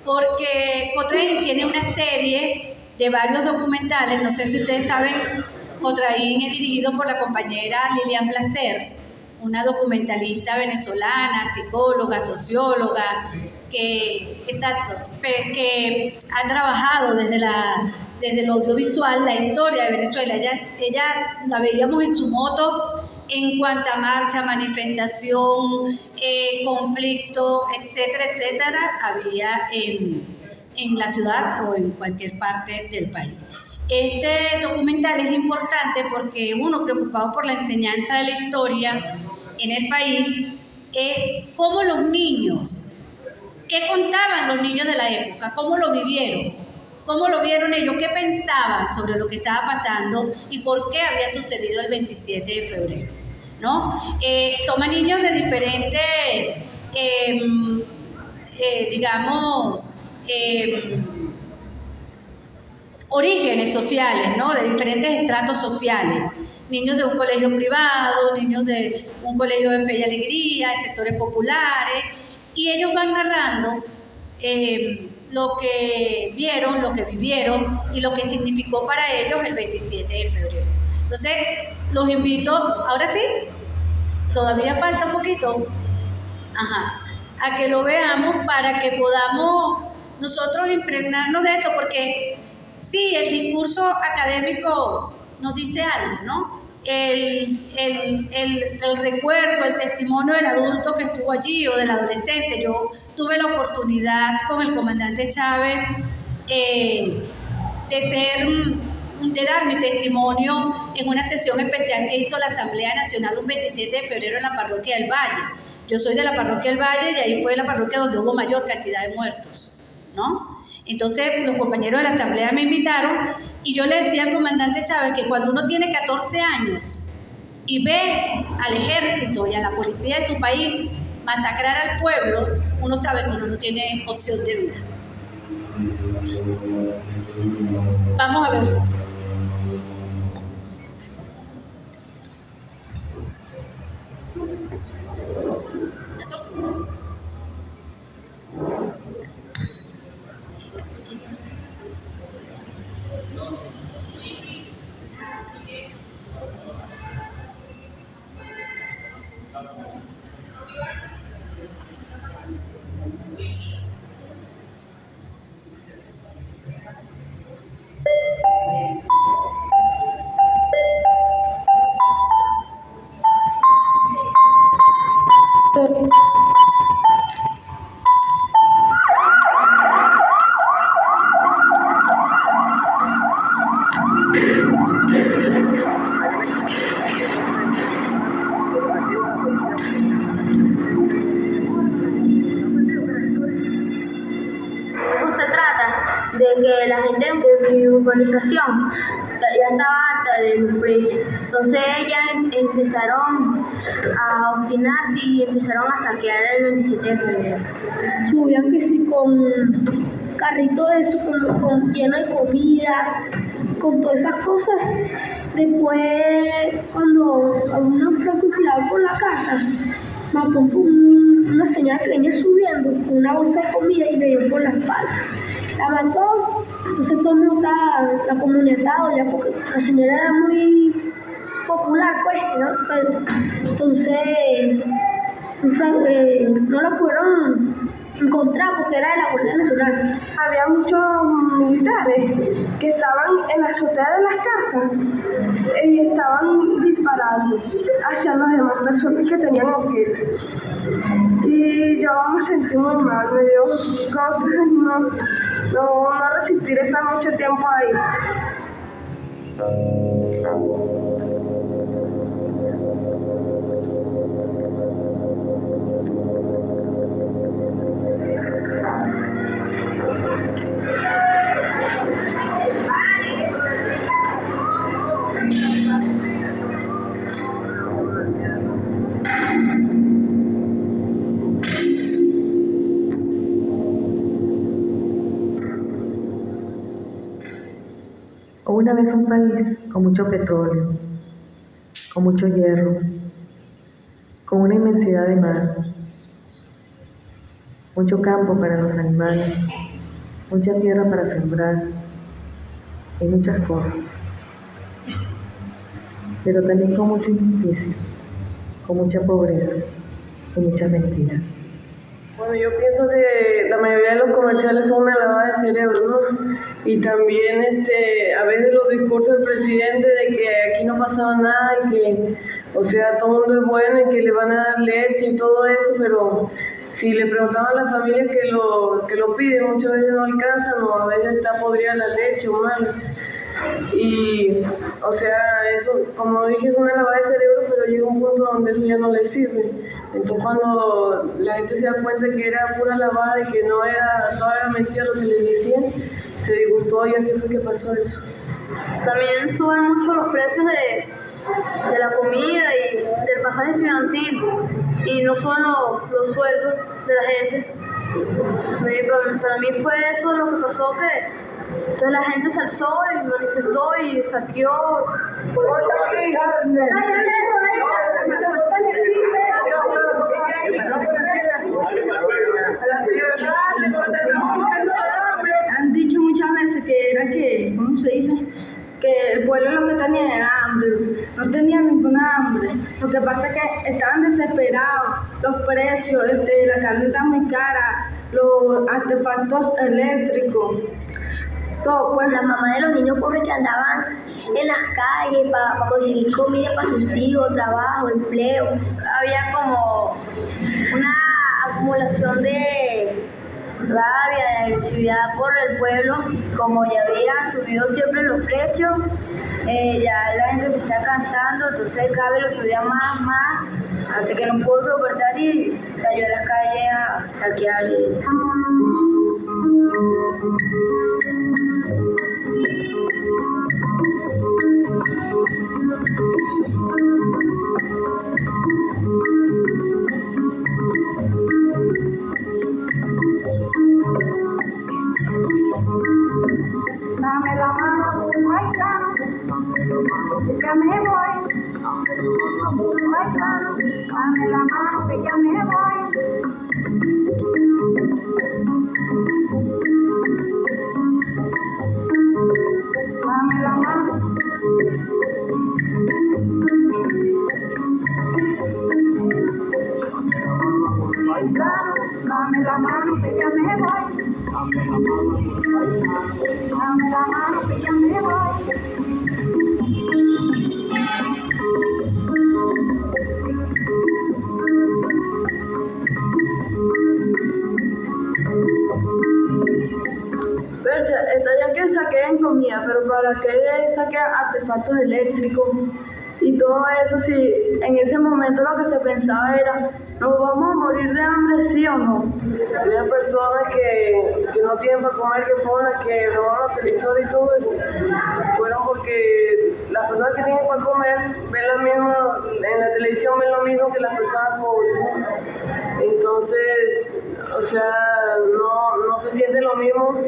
porque Cotraín tiene una serie de varios documentales. No sé si ustedes saben, Cotraín es dirigido por la compañera Lilian Placer, una documentalista venezolana, psicóloga, socióloga, que ha trabajado desde el audiovisual la historia de Venezuela. Ella la veíamos en su moto en cuanta marcha, manifestación, conflicto, etcétera, etcétera, había en la ciudad o en cualquier parte del país. Este documental es importante porque uno, preocupado por la enseñanza de la historia en el país, es cómo los niños, qué contaban los niños de la época, cómo lo vivieron. ¿Cómo lo vieron ellos? ¿Qué pensaban sobre lo que estaba pasando y por qué había sucedido el 27 de febrero? ¿No? Toma niños de diferentes, orígenes sociales, ¿no? De diferentes estratos sociales. Niños de un colegio privado, niños de un colegio de fe y alegría, de sectores populares, y ellos van narrando lo que vieron, lo que vivieron y lo que significó para ellos el 27 de febrero. Entonces, los invito, ahora sí, todavía falta un poquito, a que lo veamos para que podamos nosotros impregnarnos de eso, porque sí, el discurso académico nos dice algo, ¿no? El recuerdo, el testimonio del adulto que estuvo allí o del adolescente. Yo tuve la oportunidad con el comandante Chávez de dar mi testimonio en una sesión especial que hizo la Asamblea Nacional un 27 de febrero en la parroquia del Valle. Yo soy de la parroquia del Valle y ahí fue la parroquia donde hubo mayor cantidad de muertos, ¿no? Entonces los compañeros de la Asamblea me invitaron y yo le decía al comandante Chávez que cuando uno tiene 14 años y ve al ejército y a la policía de su país masacrar al pueblo, uno sabe que uno no tiene opción de vida. Vamos a ver. Que la gente en mi urbanización ya estaba harta del precio. Entonces ellas empezaron a obstinarse y empezaron a saquear el 27 de febrero. Subían que sí con carritos de eso, con lleno de comida, con todas esas cosas. Después, cuando a una francotirador por la casa, mató una señora que venía subiendo con una bolsa de comida y le dio por la espalda. La mató, entonces todo el mundo la comunidad estaba ya porque la señora era muy popular, pues, ¿no? Entonces no la pudieron encontrar porque era de la Guardia Nacional. Había muchos militares que estaban en la azotea de las casas y estaban disparando hacia las demás personas que tenían objetos. Y yo me sentí muy mal, me dio cosas, no resistir estar mucho tiempo ahí. Hubo una vez un país con mucho petróleo, con mucho hierro, con una inmensidad de mar, mucho campo para los animales, mucha tierra para sembrar y muchas cosas, pero también con mucha injusticia, con mucha pobreza y muchas mentiras. Bueno, yo pienso que la mayoría de los comerciales son una lavada de cerebro, ¿no? Y también a veces los discursos del presidente de que aquí no pasaba nada y que, o sea, todo el mundo es bueno y que le van a dar leche y todo eso, pero si le preguntaban a las familias que lo piden, muchas veces no alcanzan o a veces está podrida la leche o mal. Y, o sea, eso, como dije, es una lavada de cerebro, pero llega un punto donde eso ya no le sirve. Entonces, cuando la gente se da cuenta que era pura lavada y que no era, todo era mentira lo que les decían, se disgustó y así fue que pasó eso. También suben mucho los precios de la comida y del pasaje estudiantil, y no solo los sueldos de la gente. Para mí fue eso lo que pasó, que entonces la gente se alzó y manifestó y saqueó. Han dicho muchas veces que era que, ¿cómo se dice? Que el pueblo lo que tenía era hambre, no tenía ninguna hambre. Lo que pasa es que estaban desesperados, los precios, la carne está muy cara, los artefactos eléctricos. Todo, pues la mamá de los niños pobres que andaban en las calles para conseguir comida para sus hijos, trabajo, empleo. Había como una acumulación de rabia, de agresividad por el pueblo. Como ya había subido siempre los precios, ya la gente se está cansando, entonces cada vez lo subía más, hasta que no pudo soportar y salió a las calles a saquear. Dame la mano, bailando, que ya me voy. Bailando, dame la mano, que ya me voy. Dame la mano. Bailando, dame la mano, que ya me voy. Dame la mano, que ya me voy. Está ya que saqueen comida, pero ¿para qué saquean artefactos eléctricos y todo eso? Si en ese momento lo que se pensaba era, ¿nos vamos a morir de hambre, sí o no? Había personas que no tienen para comer, que fueron las que robaron los televisores y todo eso. Fueron porque las personas que tienen para comer ven lo mismo, en la televisión ven lo mismo que las personas pobres. Entonces, o sea, no se siente lo mismo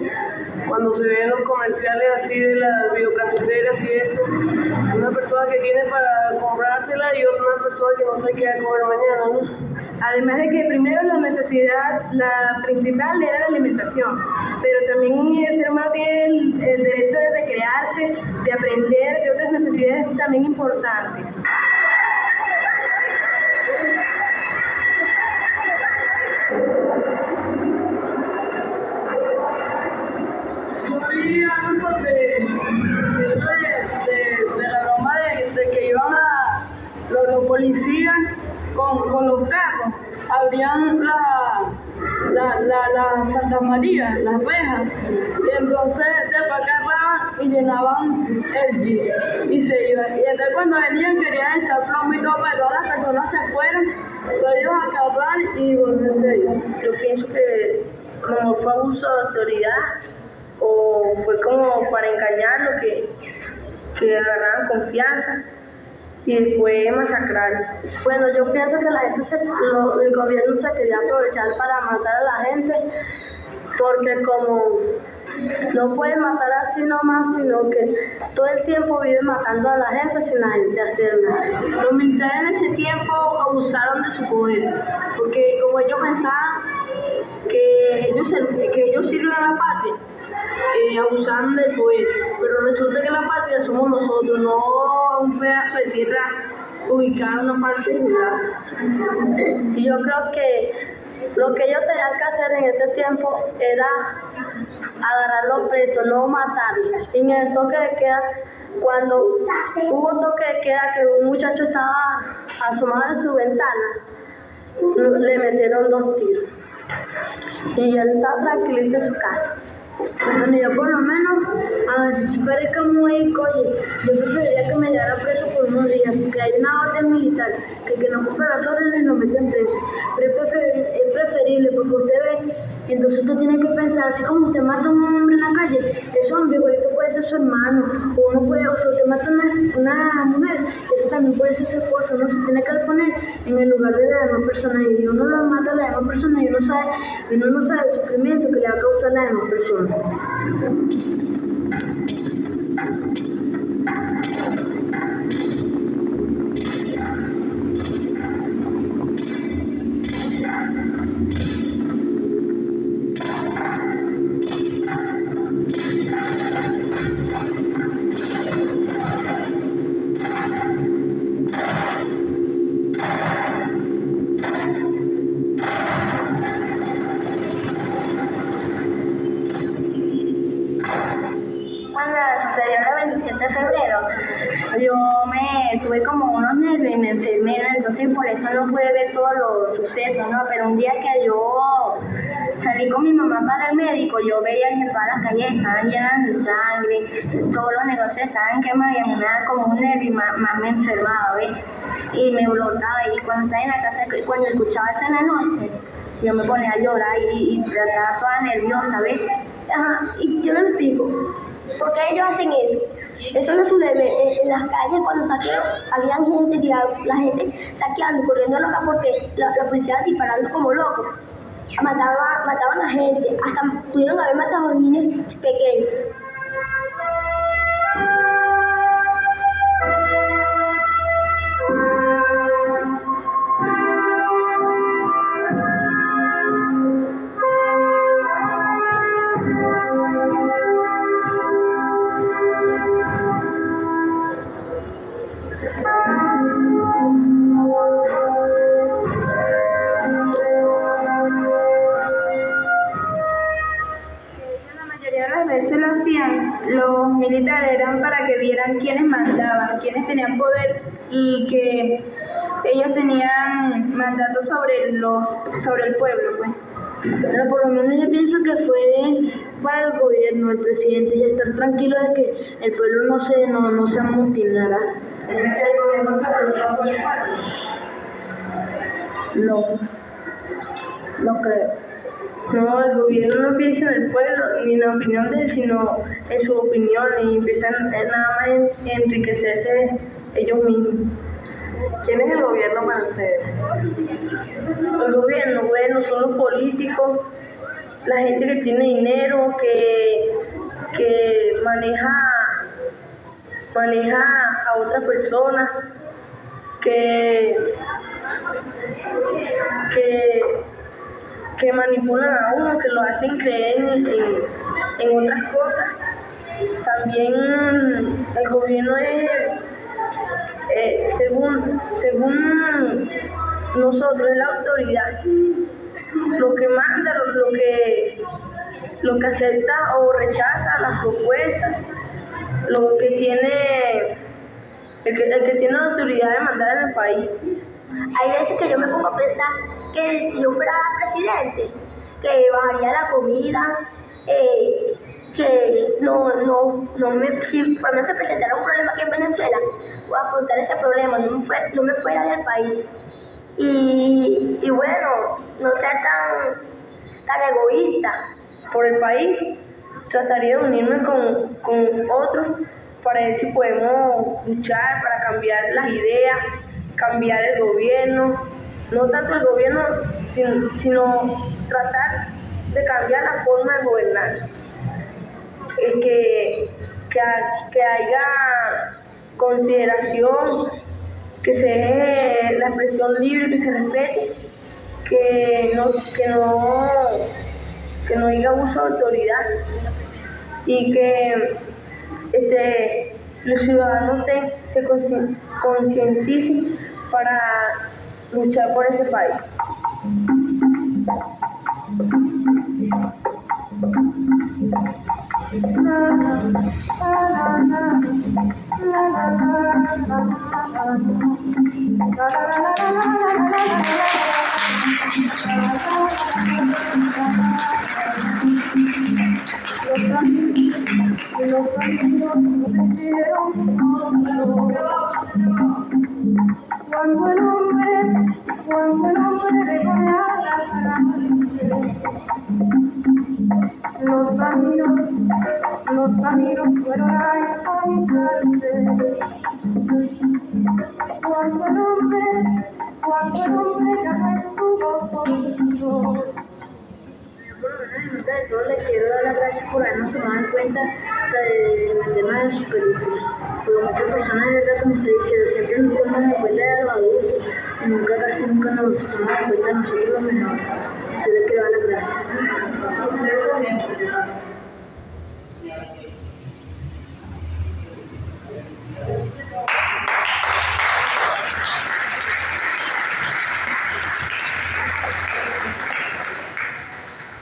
cuando se ven los comerciales así de las videocaseteras y eso. Una persona que tiene para comprársela y otra persona que no se queda a comer mañana, ¿no? Además de que primero la necesidad, la principal era la alimentación, pero también el ser humano tiene el derecho de recrearse, de aprender, de otras necesidades también importantes. Yo vi algo de la broma de que iban a los policías con los carros, abrían la Santa María, las rejas, y entonces despacarraban y llenaban el jeep y se iban. Y entonces cuando venían querían echar plomo y todo, pero todas las personas se fueron, entonces ellos acabaron y volverse a ir. Yo pienso que como fue abuso de autoridad o fue como para engañarlo, que agarraran confianza y después masacrar. Bueno, yo pienso que la gente el gobierno se quería aprovechar para matar a la gente, porque como no pueden matar así nomás, sino que todo el tiempo viven matando a la gente sin la gente hacer nada. Los militares en ese tiempo abusaron de su poder, porque como ellos pensaban que ellos sirven a la patria, abusaron del poder, pero resulta que la patria somos nosotros, no un pedazo de tierra ubicado en una parte rural. Y yo creo que lo que ellos tenían que hacer en ese tiempo era agarrarlos presos, no matarlos. Y en el toque de queda, cuando hubo toque de queda, que un muchacho estaba asomado en su ventana, le metieron 2 tiros. Y él estaba tranquilito en su casa. Bueno, yo por lo menos, a ver, si parezca muy oye, yo preferiría que me llevara preso por unos días, porque hay una orden militar que no cumpla las órdenes y lo meten preso. Pero es preferible, porque usted ve, entonces usted tiene que pensar, así como usted mata a un hombre en la calle, ese hombre igualito puede ser su hermano, o uno puede, o sea, usted mata a una mujer, eso también puede ser su esposa, uno se tiene que poner en el lugar de la demás persona, y uno lo mata a la demás persona y uno no sabe el sufrimiento que le va a causar a la demás persona. Tuve como unos nervios y me enfermé, entonces por eso no pude ver todos los sucesos, ¿no? Pero un día que yo salí con mi mamá para el médico, yo veía que todas las calles estaban llenas de sangre, todos los negocios estaban quemados y a mí me daba como un nervio y más me enfermaba, ¿ves? Y me brotaba, y cuando estaba en la casa, cuando escuchaba eso en la noche, yo me ponía a llorar y estaba toda nerviosa, ¿ves? Ajá, y yo no me explico, ¿por qué ellos hacen eso? Eso no sucede en las calles cuando saquearon, había gente, la gente saqueando, corriendo loca porque la policía disparando como locos. Mataban a gente, hasta pudieron haber matado a niños pequeños. Los militares eran para que vieran quiénes mandaban, quiénes tenían poder y que ellos tenían mandato sobre el pueblo, pues. Pero por lo menos yo pienso que fue para el gobierno, el presidente, y estar tranquilo de que el pueblo no se amotinará. ¿Es que el gobierno se preocupa por el pueblo? No creo. No, el gobierno no piensa en el pueblo ni en la opinión de él, sino en su opinión y empiezan nada más a enriquecerse ellos mismos. ¿Quién es el gobierno para ustedes? El gobierno, bueno, son los políticos, la gente que tiene dinero, que maneja a otras personas, que manipulan a uno, que lo hacen creer en otras cosas. También el gobierno es, según nosotros, es la autoridad, lo que manda, lo que acepta o rechaza las propuestas, lo que tiene, el que tiene la autoridad de mandar en el país. Hay veces que yo me pongo a pensar que si yo fuera presidente, que bajaría la comida, que cuando se presentara un problema aquí en Venezuela, voy a afrontar ese problema, no me fuera del país. Y bueno, no ser tan egoísta. Por el país, trataría de unirme con otros para ver si podemos luchar para cambiar las ideas, cambiar el gobierno, no tanto el gobierno, sino tratar de cambiar la forma de gobernar. Que que haya consideración, que se deje la expresión libre, que se respete, que no haya abuso de autoridad y que los ciudadanos se concienticen para luchar por ese país. Cuando el hombre recorre los caminos fueron a encontrarse. Cuando el hombre ya estuvo conmigo. De todo le quiero dar las gracias por habernos tomado en cuenta del tema de sus películas. Porque muchas personas, de verdad, como usted dice, siempre nos toman en cuenta de los adultos y nunca nos toman en cuenta nosotros los menores. Yo le quiero dar las gracias.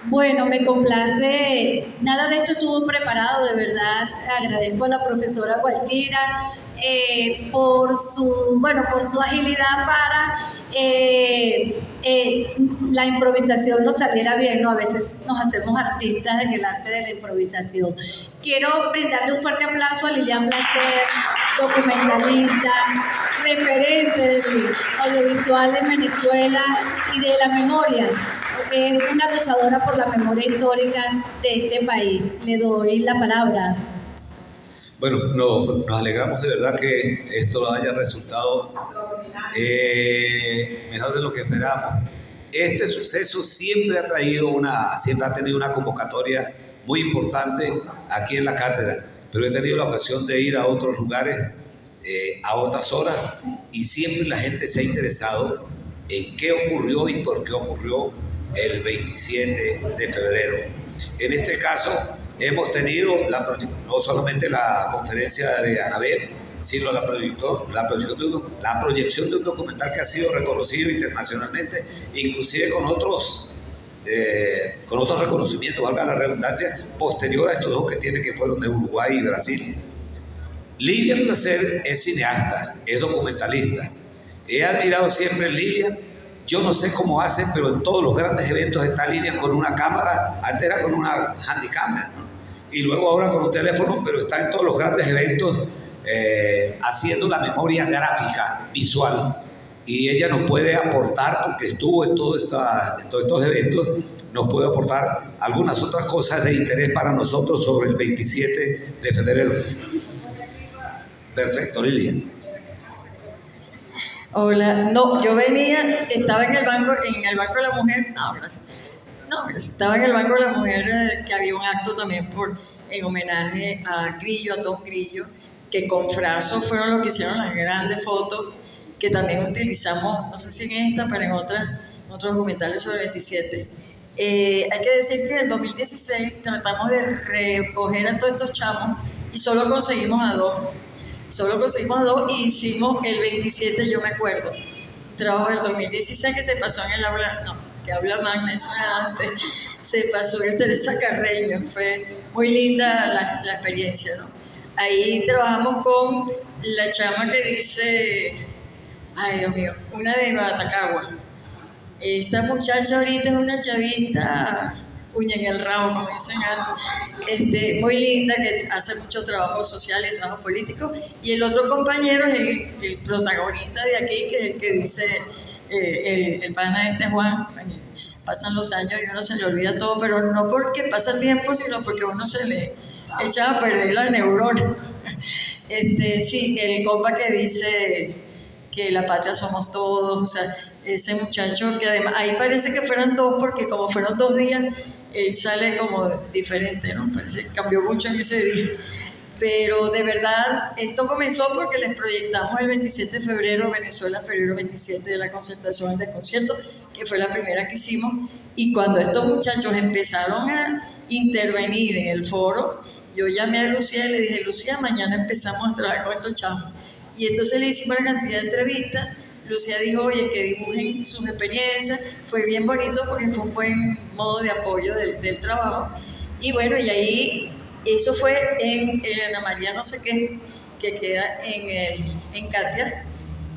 Bueno, me complace, nada de esto estuvo preparado, de verdad, agradezco a la profesora Gualquira por su agilidad para la improvisación nos saliera bien, ¿no? A veces nos hacemos artistas en el arte de la improvisación. Quiero brindarle un fuerte aplauso a Lilian Blatter, documentalista, referente del audiovisual en Venezuela y de la memoria. Es una luchadora por la memoria histórica de este país. Le doy la palabra. Bueno, nos alegramos de verdad que esto haya resultado mejor de lo que esperábamos. Este suceso siempre ha tenido una convocatoria muy importante aquí en la cátedra, pero he tenido la ocasión de ir a otros lugares a otras horas y siempre la gente se ha interesado en qué ocurrió y por qué ocurrió el 27 de febrero. En este caso hemos tenido no solamente la conferencia de Anabel, sino la proyección de un documental que ha sido reconocido internacionalmente, inclusive con otros reconocimientos, valga la redundancia, posterior a estos dos que fueron de Uruguay y Brasil. Lilian Blatter es cineasta, es documentalista. He admirado siempre a Lilian. Yo no sé cómo hace, pero en todos los grandes eventos está Lilian con una cámara, antes era con una handycam, ¿no? Y luego ahora con un teléfono, pero está en todos los grandes eventos haciendo la memoria gráfica, visual. Y ella nos puede aportar, porque estuvo en todos estos eventos, nos puede aportar algunas otras cosas de interés para nosotros sobre el 27 de febrero. Perfecto, Lilian. Hola, no, yo estaba en el banco de la mujer, estaba en el banco de la mujer que había un acto también en homenaje a Grillo, a Tom Grillo, que con Fraso fueron los que hicieron las grandes fotos que también utilizamos, no sé si en esta, pero en otros documentales sobre el 27. Hay que decir que en 2016 tratamos de recoger a todos estos chamos y solo conseguimos a dos y hicimos el 27, yo me acuerdo, un trabajo del 2016 que se pasó en el aula magna, eso era antes, se pasó en Teresa Carreño, fue muy linda la experiencia, ¿no? Ahí trabajamos con la chama que dice, ay Dios mío, una de Nueva Tacagua. Esta muchacha ahorita es una chavista, uña en el rabo, como dicen, muy linda, que hace mucho trabajo social y trabajo político. Y el otro compañero es el protagonista de aquí, que es el que dice, el pana Juan. Pasan los años y uno se le olvida todo, pero no porque pasa el tiempo, sino porque uno se le echa a perder la neurona. Sí, el compa que dice que la patria somos todos, o sea, ese muchacho que además, ahí parece que fueron dos, porque como fueron 2 días, él sale como diferente, ¿no? Parece que cambió mucho en ese día. pero de verdad esto comenzó porque les proyectamos el 27 de febrero, Venezuela, febrero 27 de la concertación del desconcierto, que fue la primera que hicimos, y cuando estos muchachos empezaron a intervenir en el foro, yo llamé a Lucía y le dije, Lucía, mañana empezamos a trabajar con estos chavos. Y entonces le hicimos una cantidad de entrevistas. Lucía dijo, oye, que dibujen sus experiencias. Fue bien bonito porque fue un buen modo de apoyo del trabajo. Y bueno, y ahí, eso fue en Ana María no sé qué, que queda en Katia.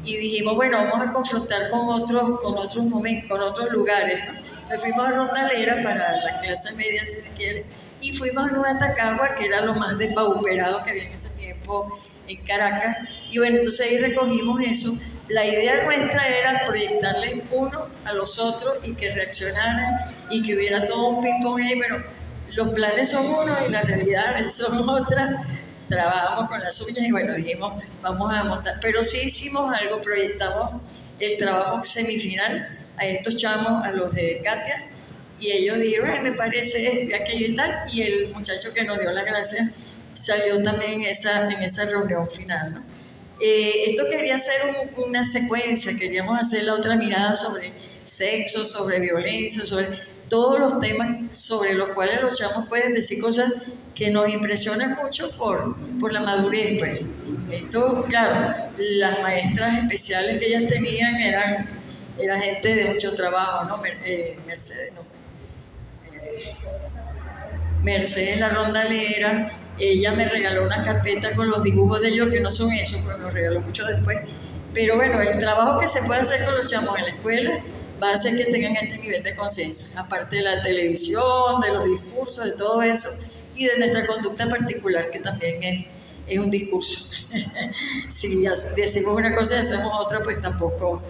Y dijimos, bueno, vamos a confrontar con otros momentos, con otros lugares, ¿no? Entonces fuimos a Rondalera para la clase media, si se quiere, y fuimos a Nueva Tacagua, que era lo más despauperado que había en ese tiempo en Caracas. Y bueno, entonces ahí recogimos eso. La idea nuestra era proyectarles uno a los otros y que reaccionaran y que hubiera todo un ping-pong ahí, pero los planes son unos y la realidad son otras. Trabajamos con las uñas y bueno, dijimos, vamos a montar. Pero sí hicimos algo, proyectamos el trabajo semifinal a estos chamos, a los de Katia, y ellos dijeron, me parece esto y aquello y tal, y el muchacho que nos dio las gracias salió también en esa reunión final, ¿no? Esto quería ser una secuencia, queríamos hacer la otra mirada sobre sexo, sobre violencia, sobre todos los temas sobre los cuales los chamos pueden decir cosas que nos impresionan mucho por la madurez, pues. Esto, claro, las maestras especiales que ellas tenían eran gente de mucho trabajo, ¿no? Mercedes la Rondalera, ella me regaló una carpeta con los dibujos de ellos, que no son esos, pero nos regaló mucho después. Pero bueno, el trabajo que se puede hacer con los chamos en la escuela va a hacer que tengan este nivel de conciencia, aparte de la televisión, de los discursos, de todo eso, y de nuestra conducta particular, que también es un discurso. Si decimos una cosa y hacemos otra, pues tampoco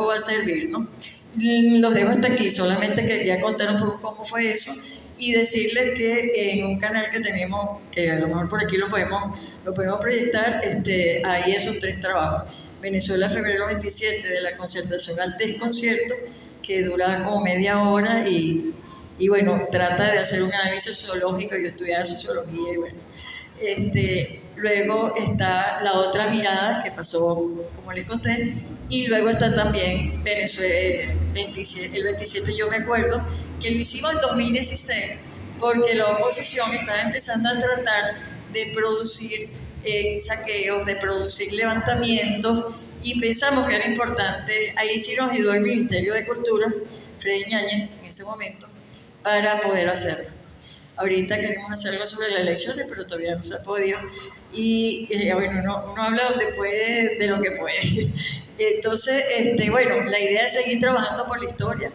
va a servir, ¿no? Los dejo hasta aquí, solamente quería contar un poco cómo fue eso y decirles que en un canal que tenemos, que a lo mejor por aquí lo podemos proyectar, hay esos 3 trabajos. Venezuela, febrero 27, de la concertación al desconcierto, que dura como media hora y bueno, trata de hacer un análisis sociológico. Yo estudiaba sociología y bueno. Luego está la otra mirada que pasó, como les conté, y luego está también Venezuela, el 27 yo me acuerdo, que lo hicimos en 2016, porque la oposición estaba empezando a tratar de producir saqueos, de producir levantamientos, y pensamos que era importante, ahí sí nos ayudó el Ministerio de Cultura, Freddy Ñañez, en ese momento, para poder hacerlo. Ahorita queremos hacer algo sobre las elecciones, pero todavía no se ha podido. Y bueno, uno habla donde puede, de lo que puede. Entonces, bueno, la idea es seguir trabajando por la historia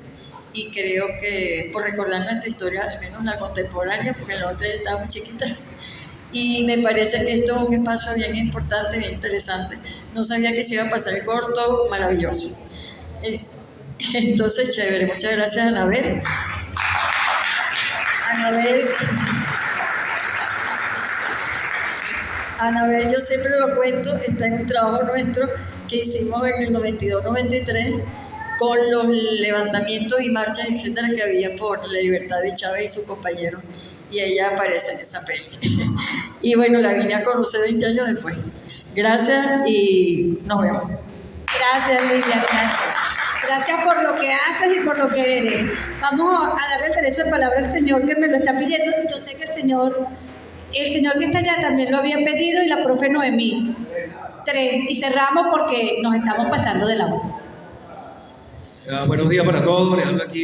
y creo que por recordar nuestra historia, al menos la contemporánea, porque la otra estaba muy chiquita. Y me parece que esto es un espacio bien importante, bien interesante. No sabía que se iba a pasar corto, maravilloso. Entonces, chévere. Muchas gracias, Anabel. Anabel, yo siempre lo cuento, está en un trabajo nuestro que hicimos en el 92-93 con los levantamientos y marchas, etcétera, que había por la libertad de Chávez y sus compañeros, y ella aparece en esa peli. Y bueno, la vine a conocer 20 años después. Gracias y nos vemos. Gracias, Lilia, gracias. Gracias por lo que haces y por lo que eres. Vamos a darle el derecho de palabra al Señor que me lo está pidiendo. Yo sé que el señor que está allá también lo había pedido, y la profe Noemí. 3. Y cerramos porque nos estamos pasando de la hora. Buenos días para todos. Les hablo aquí